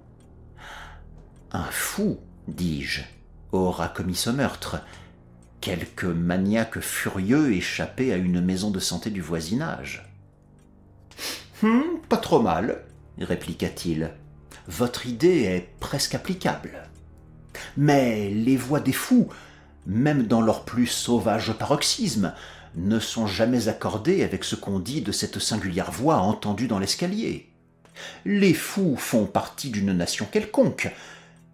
Un fou, dis-je, aura commis ce meurtre. Quelque maniaque furieux échappé à une maison de santé du voisinage. Pas trop mal, répliqua-t-il. Votre idée est presque applicable. Mais les voix des fous, même dans leur plus sauvage paroxysme, ne sont jamais accordées avec ce qu'on dit de cette singulière voix entendue dans l'escalier. Les fous font partie d'une nation quelconque,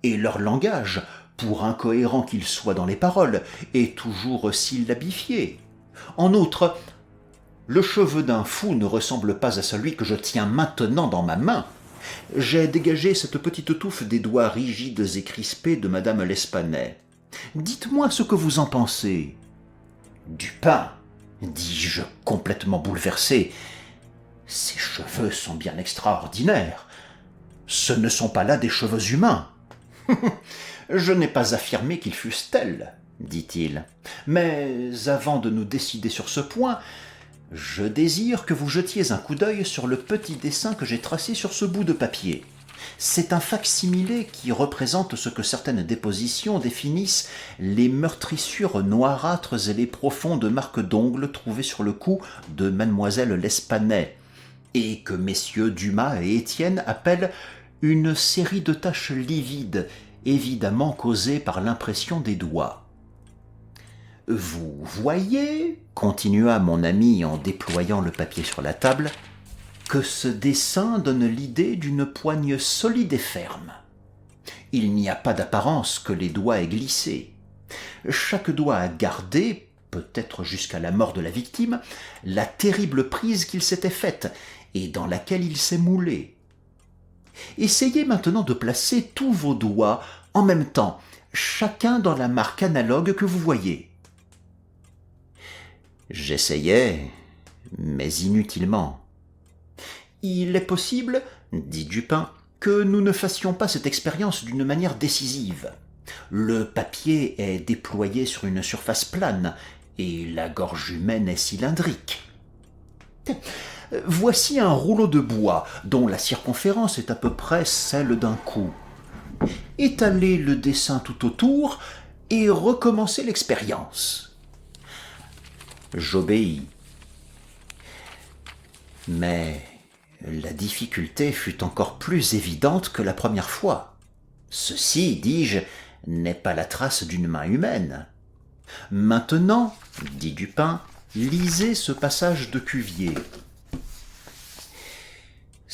et leur langage, pour incohérent qu'il soit dans les paroles, est toujours syllabifié. En outre, le cheveu d'un fou ne ressemble pas à celui que je tiens maintenant dans ma main. J'ai dégagé cette petite touffe des doigts rigides et crispés de madame L'Espanay. Dites-moi ce que vous en pensez. Dupin, dis-je complètement bouleversé, ces cheveux sont bien extraordinaires. Ce ne sont pas là des cheveux humains. Je n'ai pas affirmé qu'ils fussent tels, dit-il. Mais avant de nous décider sur ce point, je désire que vous jetiez un coup d'œil sur le petit dessin que j'ai tracé sur ce bout de papier. C'est un fac-similé qui représente ce que certaines dépositions définissent les meurtrissures noirâtres et les profondes marques d'ongles trouvées sur le cou de mademoiselle L'Espanay, et que messieurs Dumas et Étienne appellent une série de taches livides, évidemment causées par l'impression des doigts. « Vous voyez, continua mon ami en déployant le papier sur la table, que ce dessin donne l'idée d'une poigne solide et ferme. Il n'y a pas d'apparence que les doigts aient glissé. Chaque doigt a gardé, peut-être jusqu'à la mort de la victime, la terrible prise qu'il s'était faite et dans laquelle il s'est moulé. Essayez maintenant de placer tous vos doigts en même temps, chacun dans la marque analogue que vous voyez. » J'essayais, mais inutilement. « Il est possible, dit Dupin, que nous ne fassions pas cette expérience d'une manière décisive. Le papier est déployé sur une surface plane, et la gorge humaine est cylindrique. Voici un rouleau de bois, dont la circonférence est à peu près celle d'un cou. Étalez le dessin tout autour, et recommencez l'expérience. » J'obéis. Mais la difficulté fut encore plus évidente que la première fois. Ceci, dis-je, n'est pas la trace d'une main humaine. Maintenant, dit Dupin, lisez ce passage de Cuvier.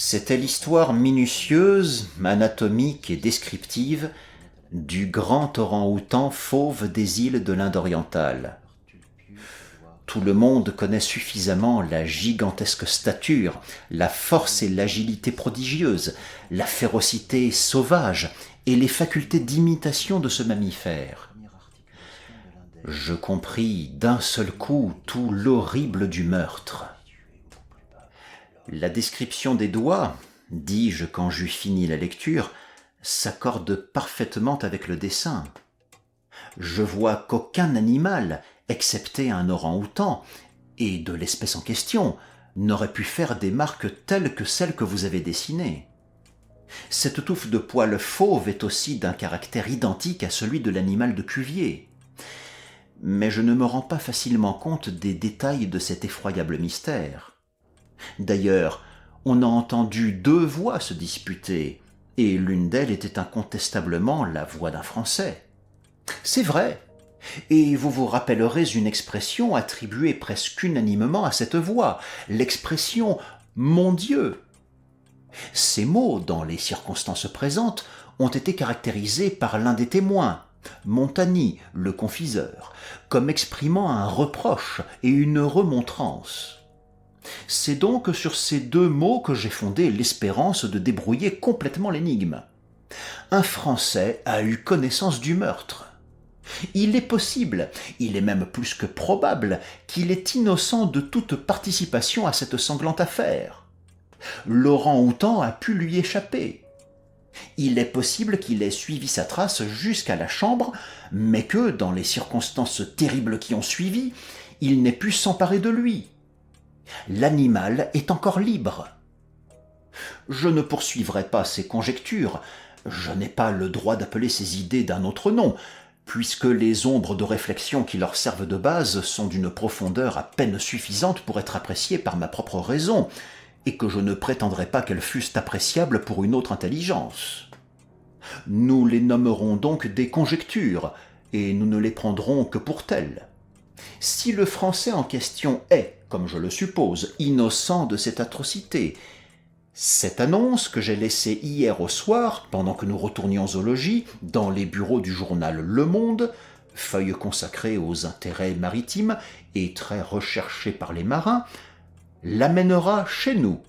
C'était l'histoire minutieuse, anatomique et descriptive du grand orang-outan fauve des îles de l'Inde orientale. Tout le monde connaît suffisamment la gigantesque stature, la force et l'agilité prodigieuses, la férocité sauvage et les facultés d'imitation de ce mammifère. Je compris d'un seul coup tout l'horrible du meurtre. La description des doigts, dis-je quand j'eus fini la lecture, s'accorde parfaitement avec le dessin. Je vois qu'aucun animal, excepté un orang-outan, et de l'espèce en question, n'aurait pu faire des marques telles que celles que vous avez dessinées. Cette touffe de poils fauve est aussi d'un caractère identique à celui de l'animal de Cuvier. Mais je ne me rends pas facilement compte des détails de cet effroyable mystère. D'ailleurs, on a entendu 2 voix se disputer, et l'une d'elles était incontestablement la voix d'un Français. C'est vrai, et vous vous rappellerez une expression attribuée presque unanimement à cette voix, l'expression « mon Dieu ». Ces mots, dans les circonstances présentes, ont été caractérisés par l'un des témoins, Montani, le confiseur, comme exprimant un reproche et une remontrance. C'est donc sur ces 2 mots que j'ai fondé l'espérance de débrouiller complètement l'énigme. Un Français a eu connaissance du meurtre. Il est possible, il est même plus que probable, qu'il est innocent de toute participation à cette sanglante affaire. L'orang-outan a pu lui échapper. Il est possible qu'il ait suivi sa trace jusqu'à la chambre, mais que, dans les circonstances terribles qui ont suivi, il n'ait pu s'emparer de lui. L'animal est encore libre. Je ne poursuivrai pas ces conjectures, je n'ai pas le droit d'appeler ces idées d'un autre nom, puisque les ombres de réflexion qui leur servent de base sont d'une profondeur à peine suffisante pour être appréciées par ma propre raison, et que je ne prétendrai pas qu'elles fussent appréciables pour une autre intelligence. Nous les nommerons donc des conjectures, et nous ne les prendrons que pour telles. Si le Français en question est, comme je le suppose, innocent de cette atrocité, cette annonce que j'ai laissée hier au soir, pendant que nous retournions au logis, dans les bureaux du journal Le Monde, feuille consacrée aux intérêts maritimes et très recherchée par les marins, l'amènera chez nous.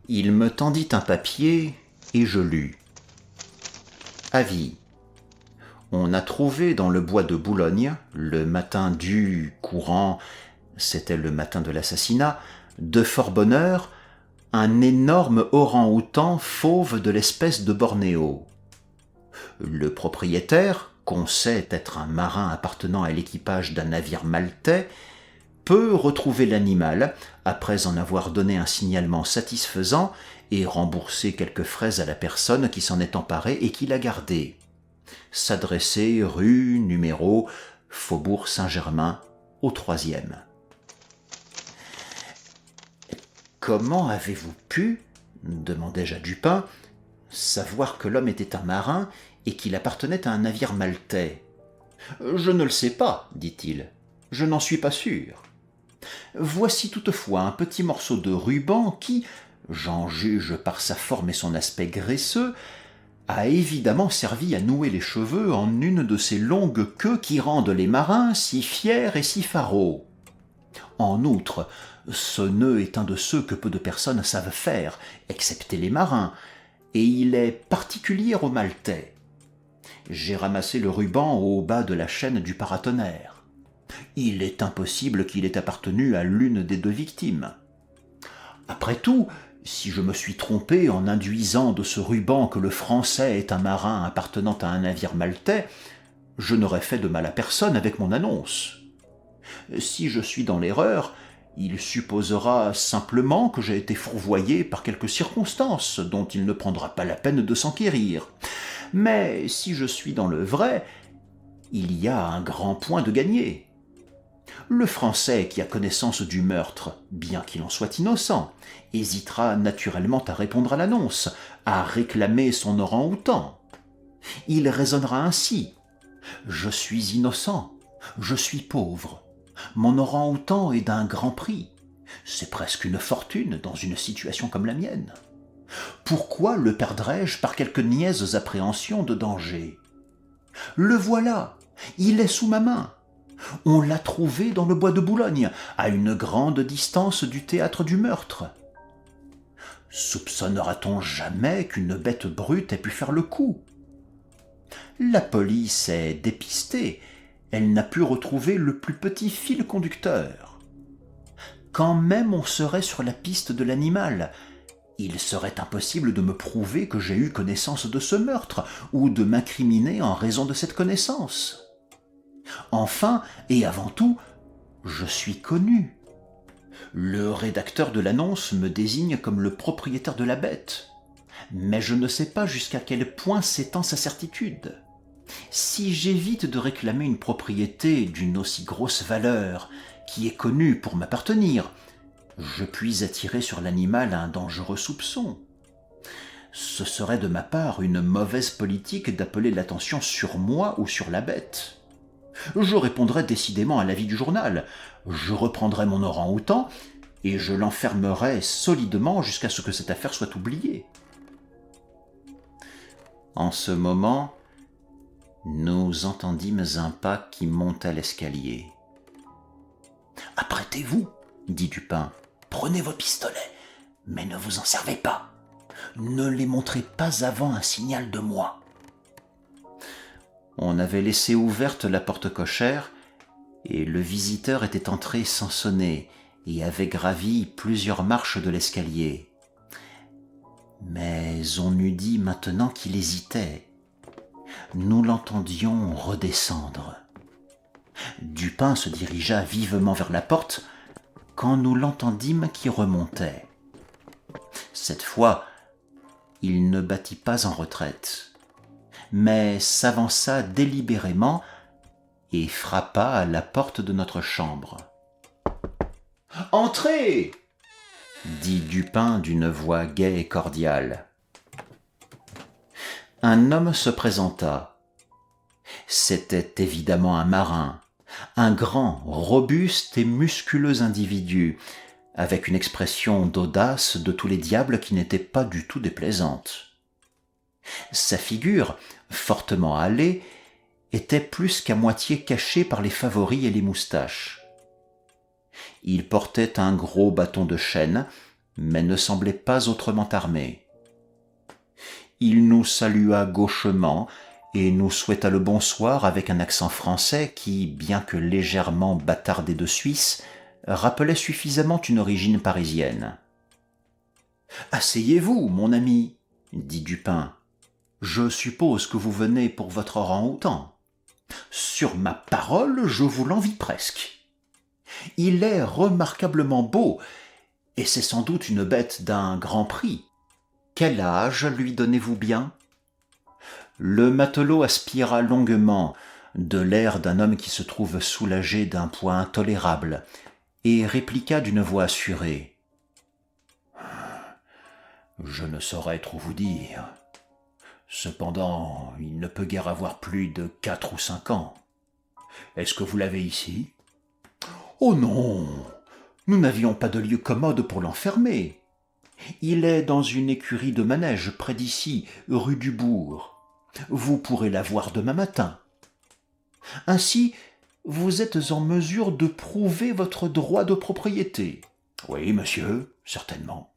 Il me tendit un papier et je lus. Avis. On a trouvé dans le bois de Boulogne, le matin du courant, c'était le matin de l'assassinat, de fort bonne heure, un énorme orang-outan fauve de l'espèce de Bornéo. Le propriétaire, qu'on sait être un marin appartenant à l'équipage d'un navire maltais, peut retrouver l'animal après en avoir donné un signalement satisfaisant et rembourser quelques frais à la personne qui s'en est emparée et qui l'a gardé. S'adresser rue, numéro, Faubourg Saint-Germain, au 3e. « Comment avez-vous pu, demandai-je à Dupin, savoir que l'homme était un marin et qu'il appartenait à un navire maltais ? » « Je ne le sais pas, dit-il. Je n'en suis pas sûr. Voici toutefois un petit morceau de ruban qui, j'en juge par sa forme et son aspect graisseux, a évidemment servi à nouer les cheveux en une de ces longues queues qui rendent les marins si fiers et si faraud. En outre, ce nœud est un de ceux que peu de personnes savent faire, excepté les marins, et il est particulier aux Maltais. J'ai ramassé le ruban au bas de la chaîne du paratonnerre. Il est impossible qu'il ait appartenu à l'une des 2 victimes. Après tout, si je me suis trompé en induisant de ce ruban que le Français est un marin appartenant à un navire maltais, je n'aurais fait de mal à personne avec mon annonce. Si je suis dans l'erreur, il supposera simplement que j'ai été fourvoyé par quelque circonstance dont il ne prendra pas la peine de s'enquérir. Mais si je suis dans le vrai, il y a un grand point de gagné. Le Français qui a connaissance du meurtre, bien qu'il en soit innocent, hésitera naturellement à répondre à l'annonce, à réclamer son orang-outan. Il raisonnera ainsi. Je suis innocent, je suis pauvre, mon orang-outan est d'un grand prix. C'est presque une fortune dans une situation comme la mienne. Pourquoi le perdrais-je par quelques niaises appréhensions de danger? Le voilà, il est sous ma main. On l'a trouvé dans le bois de Boulogne, à une grande distance du théâtre du meurtre. Soupçonnera-t-on jamais qu'une bête brute ait pu faire le coup? La police est dépistée, elle n'a pu retrouver le plus petit fil conducteur. Quand même on serait sur la piste de l'animal, il serait impossible de me prouver que j'ai eu connaissance de ce meurtre, ou de m'incriminer en raison de cette connaissance. Enfin, et avant tout, je suis connu. Le rédacteur de l'annonce me désigne comme le propriétaire de la bête, mais je ne sais pas jusqu'à quel point s'étend sa certitude. Si j'évite de réclamer une propriété d'une aussi grosse valeur, qui est connue pour m'appartenir, je puis attirer sur l'animal un dangereux soupçon. Ce serait de ma part une mauvaise politique d'appeler l'attention sur moi ou sur la bête. Je répondrai décidément à l'avis du journal, je reprendrai mon orang-outan et je l'enfermerai solidement jusqu'à ce que cette affaire soit oubliée. En ce moment, nous entendîmes un pas qui monta l'escalier. « Apprêtez-vous, dit Dupin. Prenez vos pistolets, mais ne vous en servez pas. Ne les montrez pas avant un signal de moi. » On avait laissé ouverte la porte cochère, et le visiteur était entré sans sonner et avait gravi plusieurs marches de l'escalier. Mais on eût dit maintenant qu'il hésitait. Nous l'entendions redescendre. Dupin se dirigea vivement vers la porte quand nous l'entendîmes qui remontait. Cette fois, il ne battit pas en retraite, mais s'avança délibérément et frappa à la porte de notre chambre. « Entrez !» dit Dupin d'une voix gaie et cordiale. Un homme se présenta. C'était évidemment un marin, un grand, robuste et musculeux individu, avec une expression d'audace de tous les diables qui n'était pas du tout déplaisante. Sa figure, fortement hâlée, était plus qu'à moitié cachée par les favoris et les moustaches. Il portait un gros bâton de chêne, mais ne semblait pas autrement armé. Il nous salua gauchement et nous souhaita le bonsoir avec un accent français qui, bien que légèrement bâtardé de Suisse, rappelait suffisamment une origine parisienne. « Asseyez-vous, mon ami, » dit Dupin. « Je suppose que vous venez pour votre orang-outan. Sur ma parole, je vous l'envie presque. Il est remarquablement beau, et c'est sans doute une bête d'un grand prix. Quel âge lui donnez-vous bien ?» Le matelot aspira longuement, de l'air d'un homme qui se trouve soulagé d'un poids intolérable, et répliqua d'une voix assurée. « Je ne saurais trop vous dire. Cependant, il ne peut guère avoir plus de 4 ou 5 ans. Est-ce que vous l'avez ici ? » ?»« Oh non, nous n'avions pas de lieu commode pour l'enfermer. Il est dans une écurie de manège près d'ici, rue du Bourg. Vous pourrez la voir demain matin. Ainsi, vous êtes en mesure de prouver votre droit de propriété. »« Oui, monsieur, certainement. »«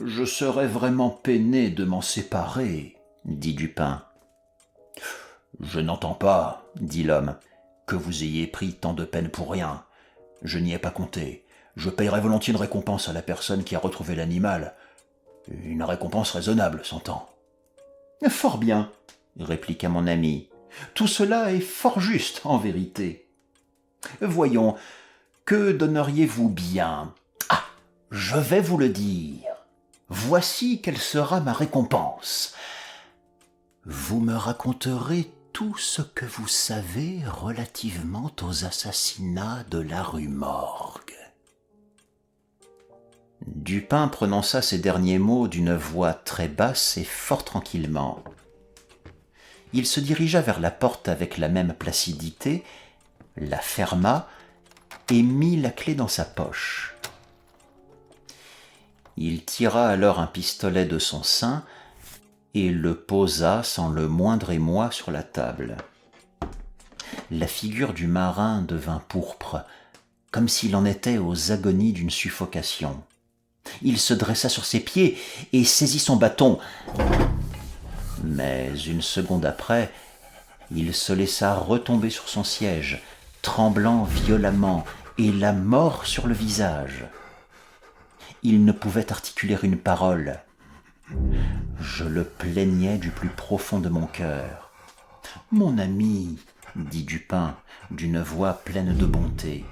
Je serais vraiment peiné de m'en séparer, » dit Dupin. « Je n'entends pas, » dit l'homme, « que vous ayez pris tant de peine pour rien. Je n'y ai pas compté. Je payerais volontiers une récompense à la personne qui a retrouvé l'animal. Une récompense raisonnable, s'entend. »« Fort bien, » répliqua mon ami. « Tout cela est fort juste, en vérité. Voyons, que donneriez-vous bien ? Ah, je vais vous le dire. Voici quelle sera ma récompense. Vous me raconterez tout ce que vous savez relativement aux assassinats de la rue Morgue. » Dupin prononça ces derniers mots d'une voix très basse et fort tranquillement. Il se dirigea vers la porte avec la même placidité, la ferma et mit la clé dans sa poche. Il tira alors un pistolet de son sein et le posa sans le moindre émoi sur la table. La figure du marin devint pourpre, comme s'il en était aux agonies d'une suffocation. Il se dressa sur ses pieds et saisit son bâton. Mais une seconde après, il se laissa retomber sur son siège, tremblant violemment et la mort sur le visage. Il ne pouvait articuler une parole. Je le plaignais du plus profond de mon cœur. « Mon ami, dit Dupin, d'une voix pleine de bonté,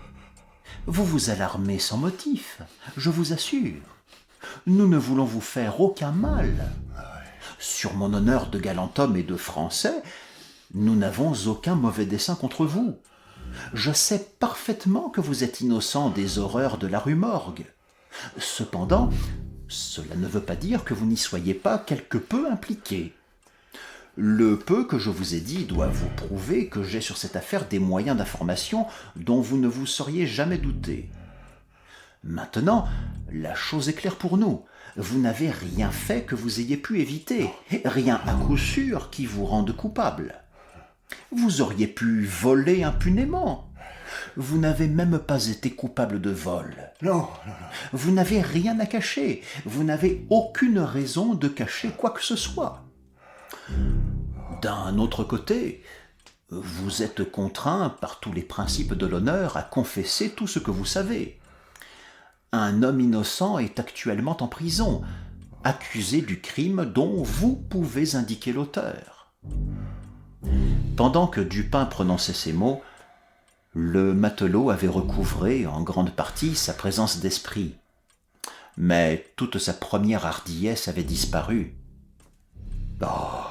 vous vous alarmez sans motif, je vous assure. Nous ne voulons vous faire aucun mal. Sur mon honneur de galant homme et de Français, nous n'avons aucun mauvais dessein contre vous. Je sais parfaitement que vous êtes innocent des horreurs de la rue Morgue. Cependant, cela ne veut pas dire que vous n'y soyez pas quelque peu impliqué. Le peu que je vous ai dit doit vous prouver que j'ai sur cette affaire des moyens d'information dont vous ne vous seriez jamais douté. Maintenant, la chose est claire pour nous. Vous n'avez rien fait que vous ayez pu éviter, rien à coup sûr qui vous rende coupable. Vous auriez pu voler impunément. Vous n'avez même pas été coupable de vol. Non. Vous n'avez rien à cacher. Vous n'avez aucune raison de cacher quoi que ce soit. D'un autre côté, vous êtes contraint par tous les principes de l'honneur à confesser tout ce que vous savez. Un homme innocent est actuellement en prison, accusé du crime dont vous pouvez indiquer l'auteur. Pendant que Dupin prononçait ces mots, le matelot avait recouvré en grande partie sa présence d'esprit. Mais toute sa première hardiesse avait disparu. « Oh,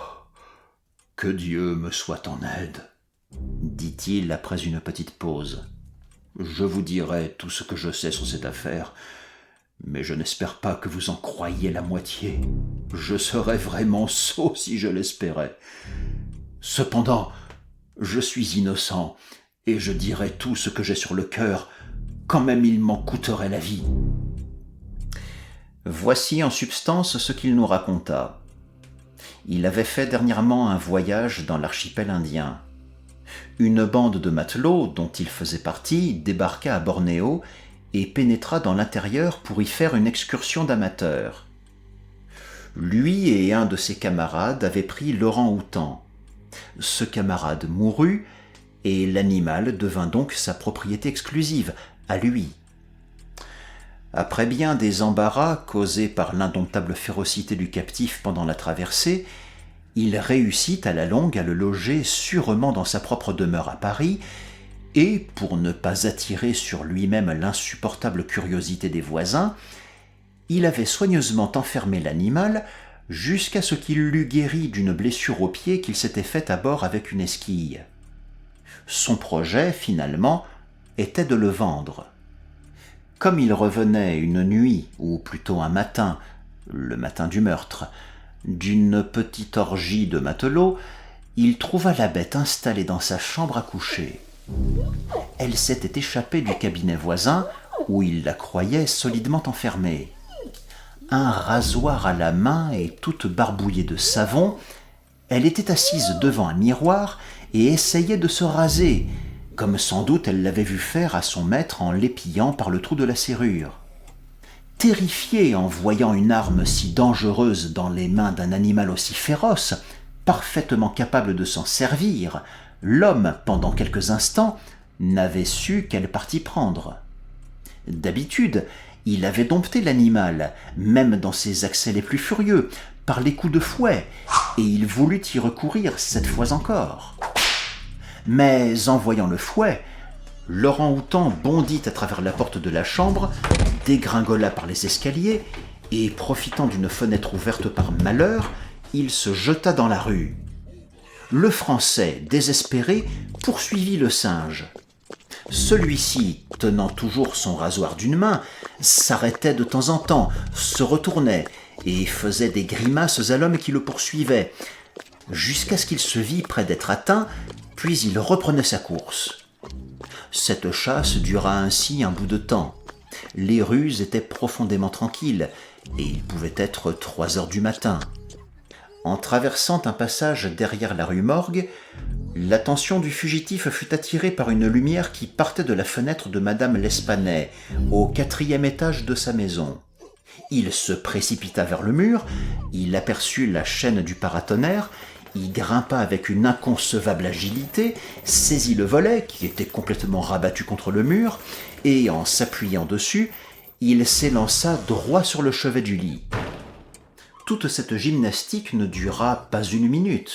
que Dieu me soit en aide !» dit-il après une petite pause. « Je vous dirai tout ce que je sais sur cette affaire, mais je n'espère pas que vous en croyiez la moitié. Je serais vraiment sot si je l'espérais. Cependant, je suis innocent, et je dirai tout ce que j'ai sur le cœur, quand même il m'en coûterait la vie. » Voici en substance ce qu'il nous raconta. Il avait fait dernièrement un voyage dans l'archipel indien. Une bande de matelots, dont il faisait partie, débarqua à Bornéo et pénétra dans l'intérieur pour y faire une excursion d'amateurs. Lui et un de ses camarades avaient pris l'orang-outan. Ce camarade mourut, et l'animal devint donc sa propriété exclusive, à lui. Après bien des embarras causés par l'indomptable férocité du captif pendant la traversée, il réussit à la longue à le loger sûrement dans sa propre demeure à Paris, et, pour ne pas attirer sur lui-même l'insupportable curiosité des voisins, il avait soigneusement enfermé l'animal jusqu'à ce qu'il l'eût guéri d'une blessure au pied qu'il s'était faite à bord avec une esquille. Son projet, finalement, était de le vendre. Comme il revenait une nuit, ou plutôt un matin, le matin du meurtre, d'une petite orgie de matelots, il trouva la bête installée dans sa chambre à coucher. Elle s'était échappée du cabinet voisin, où il la croyait solidement enfermée. Un rasoir à la main et toute barbouillée de savon, elle était assise devant un miroir et essayait de se raser, comme sans doute elle l'avait vu faire à son maître en l'épillant par le trou de la serrure. Terrifié en voyant une arme si dangereuse dans les mains d'un animal aussi féroce, parfaitement capable de s'en servir, l'homme, pendant quelques instants, n'avait su quel parti prendre. D'habitude, il avait dompté l'animal, même dans ses accès les plus furieux, par les coups de fouet, et il voulut y recourir cette fois encore. Mais en voyant le fouet, l'orang-outan bondit à travers la porte de la chambre, dégringola par les escaliers, et profitant d'une fenêtre ouverte par malheur, il se jeta dans la rue. Le Français, désespéré, poursuivit le singe. Celui-ci, tenant toujours son rasoir d'une main, s'arrêtait de temps en temps, se retournait et faisait des grimaces à l'homme qui le poursuivait, jusqu'à ce qu'il se vît près d'être atteint, puis il reprenait sa course. Cette chasse dura ainsi un bout de temps. Les rues étaient profondément tranquilles, et il pouvait être 3 heures du matin. En traversant un passage derrière la rue Morgue, l'attention du fugitif fut attirée par une lumière qui partait de la fenêtre de madame L'Espanay, au 4e étage de sa maison. Il se précipita vers le mur, il aperçut la chaîne du paratonnerre, y grimpa avec une inconcevable agilité, saisit le volet, qui était complètement rabattu contre le mur, et en s'appuyant dessus, il s'élança droit sur le chevet du lit. Toute cette gymnastique ne dura pas 1 minute.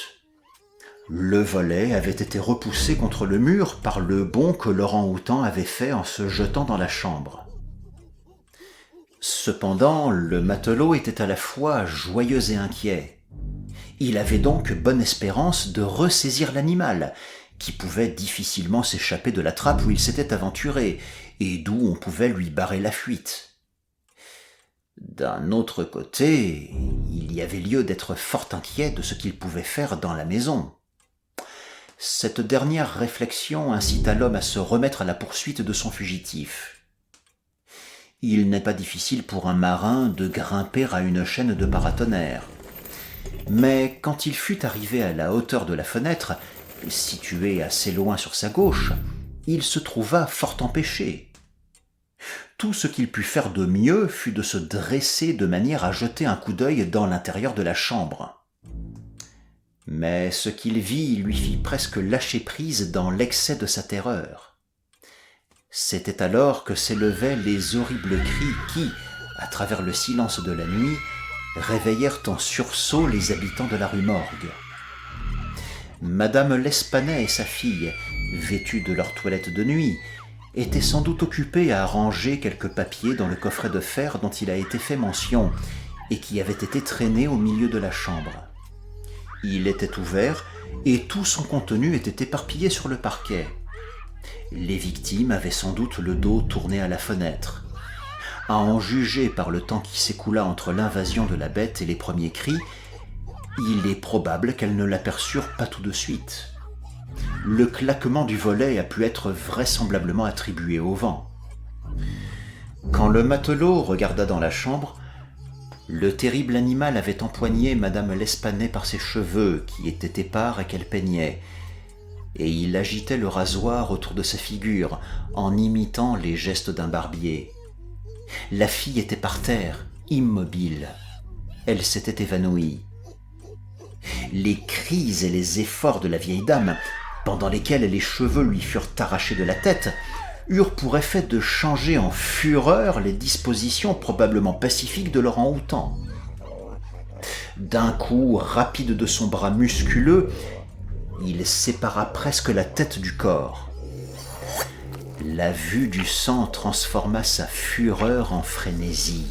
Le volet avait été repoussé contre le mur par le bond que l'orang-outan avait fait en se jetant dans la chambre. Cependant, le matelot était à la fois joyeux et inquiet. Il avait donc bonne espérance de ressaisir l'animal, qui pouvait difficilement s'échapper de la trappe où il s'était aventuré, et d'où on pouvait lui barrer la fuite. D'un autre côté, il y avait lieu d'être fort inquiet de ce qu'il pouvait faire dans la maison. Cette dernière réflexion incita l'homme à se remettre à la poursuite de son fugitif. Il n'est pas difficile pour un marin de grimper à une chaîne de paratonnerre. Mais quand il fut arrivé à la hauteur de la fenêtre, située assez loin sur sa gauche, il se trouva fort empêché. Tout ce qu'il put faire de mieux fut de se dresser de manière à jeter un coup d'œil dans l'intérieur de la chambre. Mais ce qu'il vit lui fit presque lâcher prise dans l'excès de sa terreur. C'était alors que s'élevaient les horribles cris qui, à travers le silence de la nuit, réveillèrent en sursaut les habitants de la rue Morgue. Madame L'Espanay et sa fille, vêtues de leur toilette de nuit, étaient sans doute occupées à ranger quelques papiers dans le coffret de fer dont il a été fait mention et qui avait été traîné au milieu de la chambre. Il était ouvert et tout son contenu était éparpillé sur le parquet. Les victimes avaient sans doute le dos tourné à la fenêtre. À en juger par le temps qui s'écoula entre l'invasion de la bête et les premiers cris, il est probable qu'elles ne l'aperçurent pas tout de suite. Le claquement du volet a pu être vraisemblablement attribué au vent. Quand le matelot regarda dans la chambre, le terrible animal avait empoigné madame L'Espanay par ses cheveux qui étaient épars et qu'elle peignait, et il agitait le rasoir autour de sa figure en imitant les gestes d'un barbier. La fille était par terre, immobile. Elle s'était évanouie. Les cris et les efforts de la vieille dame, pendant lesquels les cheveux lui furent arrachés de la tête, eurent pour effet de changer en fureur les dispositions probablement pacifiques de l'orang-outan. D'un coup rapide de son bras musculeux, il sépara presque la tête du corps. La vue du sang transforma sa fureur en frénésie.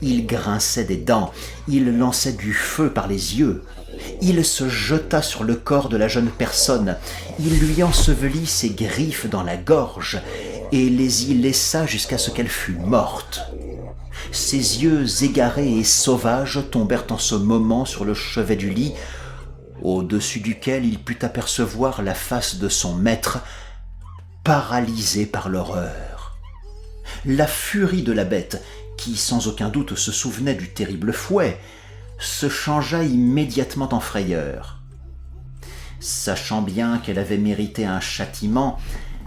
Il grinçait des dents, il lançait du feu par les yeux. Il se jeta sur le corps de la jeune personne, il lui ensevelit ses griffes dans la gorge et les y laissa jusqu'à ce qu'elle fût morte. Ses yeux égarés et sauvages tombèrent en ce moment sur le chevet du lit, au-dessus duquel il put apercevoir la face de son maître, paralysé par l'horreur. La furie de la bête, qui sans aucun doute se souvenait du terrible fouet, se changea immédiatement en frayeur. Sachant bien qu'elle avait mérité un châtiment,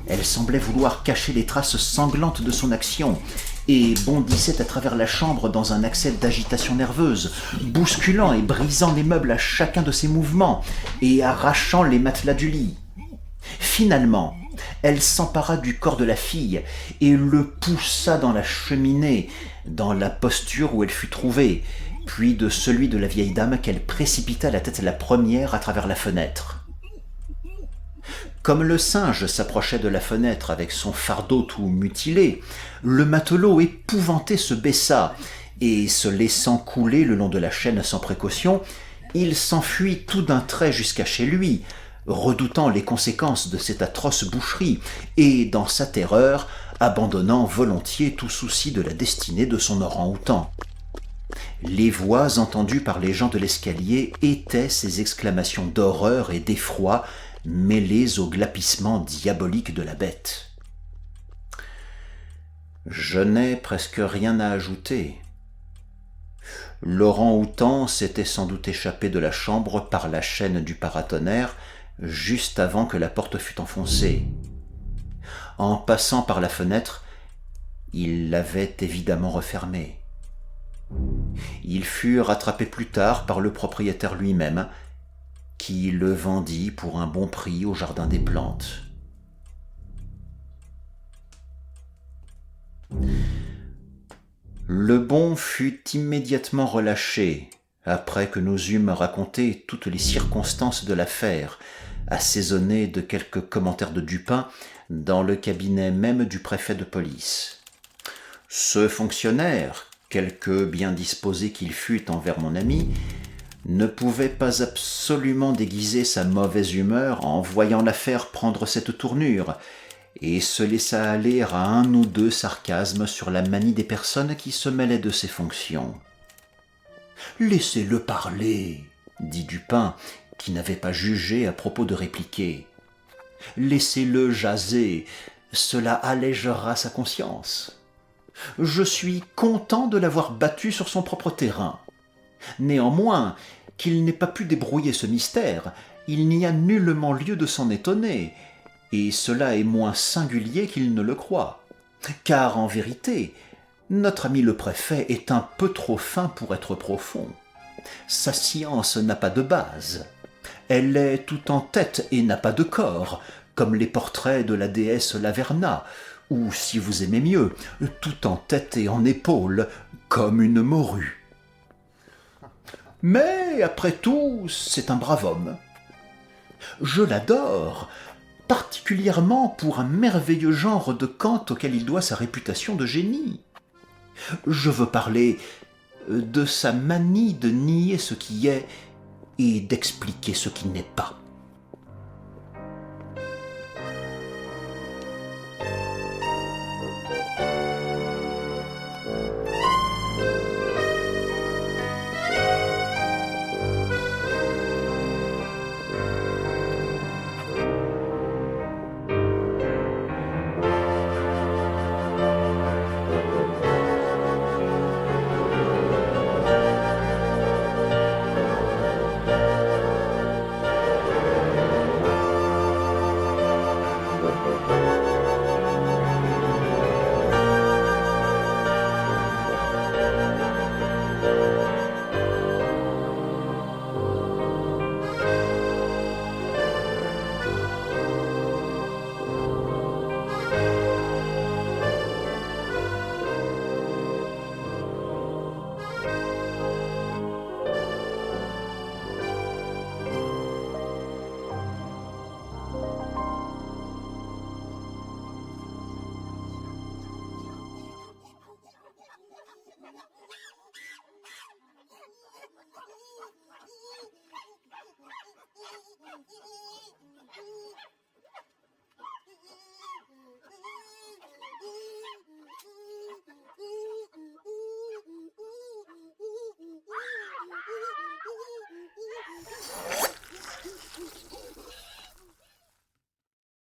elle semblait vouloir cacher les traces sanglantes de son action et bondissait à travers la chambre dans un accès d'agitation nerveuse, bousculant et brisant les meubles à chacun de ses mouvements et arrachant les matelas du lit. Finalement, elle s'empara du corps de la fille et le poussa dans la cheminée, dans la posture où elle fut trouvée, puis de celui de la vieille dame qu'elle précipita la tête la première à travers la fenêtre. Comme le singe s'approchait de la fenêtre avec son fardeau tout mutilé, le matelot épouvanté se baissa, et se laissant couler le long de la chaîne sans précaution, il s'enfuit tout d'un trait jusqu'à chez lui, redoutant les conséquences de cette atroce boucherie, et, dans sa terreur, abandonnant volontiers tout souci de la destinée de son orang-outan. Les voix entendues par les gens de l'escalier étaient ces exclamations d'horreur et d'effroi mêlés au glapissement diabolique de la bête. Je n'ai presque rien à ajouter. L'orang-outan s'était sans doute échappé de la chambre par la chaîne du paratonnerre juste avant que la porte fût enfoncée. En passant par la fenêtre, il l'avait évidemment refermée. Il fut rattrapé plus tard par le propriétaire lui-même, qui le vendit pour un bon prix au jardin des plantes. Le bon fut immédiatement relâché, après que nous eûmes raconté toutes les circonstances de l'affaire, assaisonnées de quelques commentaires de Dupin dans le cabinet même du préfet de police. Ce fonctionnaire, quelque bien disposé qu'il fût envers mon ami, ne pouvait pas absolument déguiser sa mauvaise humeur en voyant l'affaire prendre cette tournure, et se laissa aller à un ou deux sarcasmes sur la manie des personnes qui se mêlaient de ses fonctions. « Laissez-le parler, » dit Dupin, qui n'avait pas jugé à propos de répliquer. « Laissez-le jaser, cela allégera sa conscience. Je suis content de l'avoir battu sur son propre terrain. Néanmoins, qu'il n'ait pas pu débrouiller ce mystère, il n'y a nullement lieu de s'en étonner, et cela est moins singulier qu'il ne le croit, car en vérité, notre ami le préfet est un peu trop fin pour être profond. Sa science n'a pas de base. Elle est tout en tête et n'a pas de corps, comme les portraits de la déesse Laverna, ou, si vous aimez mieux, tout en tête et en épaules, comme une morue. Mais, après tout, c'est un brave homme. Je l'adore, particulièrement pour un merveilleux genre de cant auquel il doit sa réputation de génie. Je veux parler de sa manie de nier ce qui est et d'expliquer ce qui n'est pas.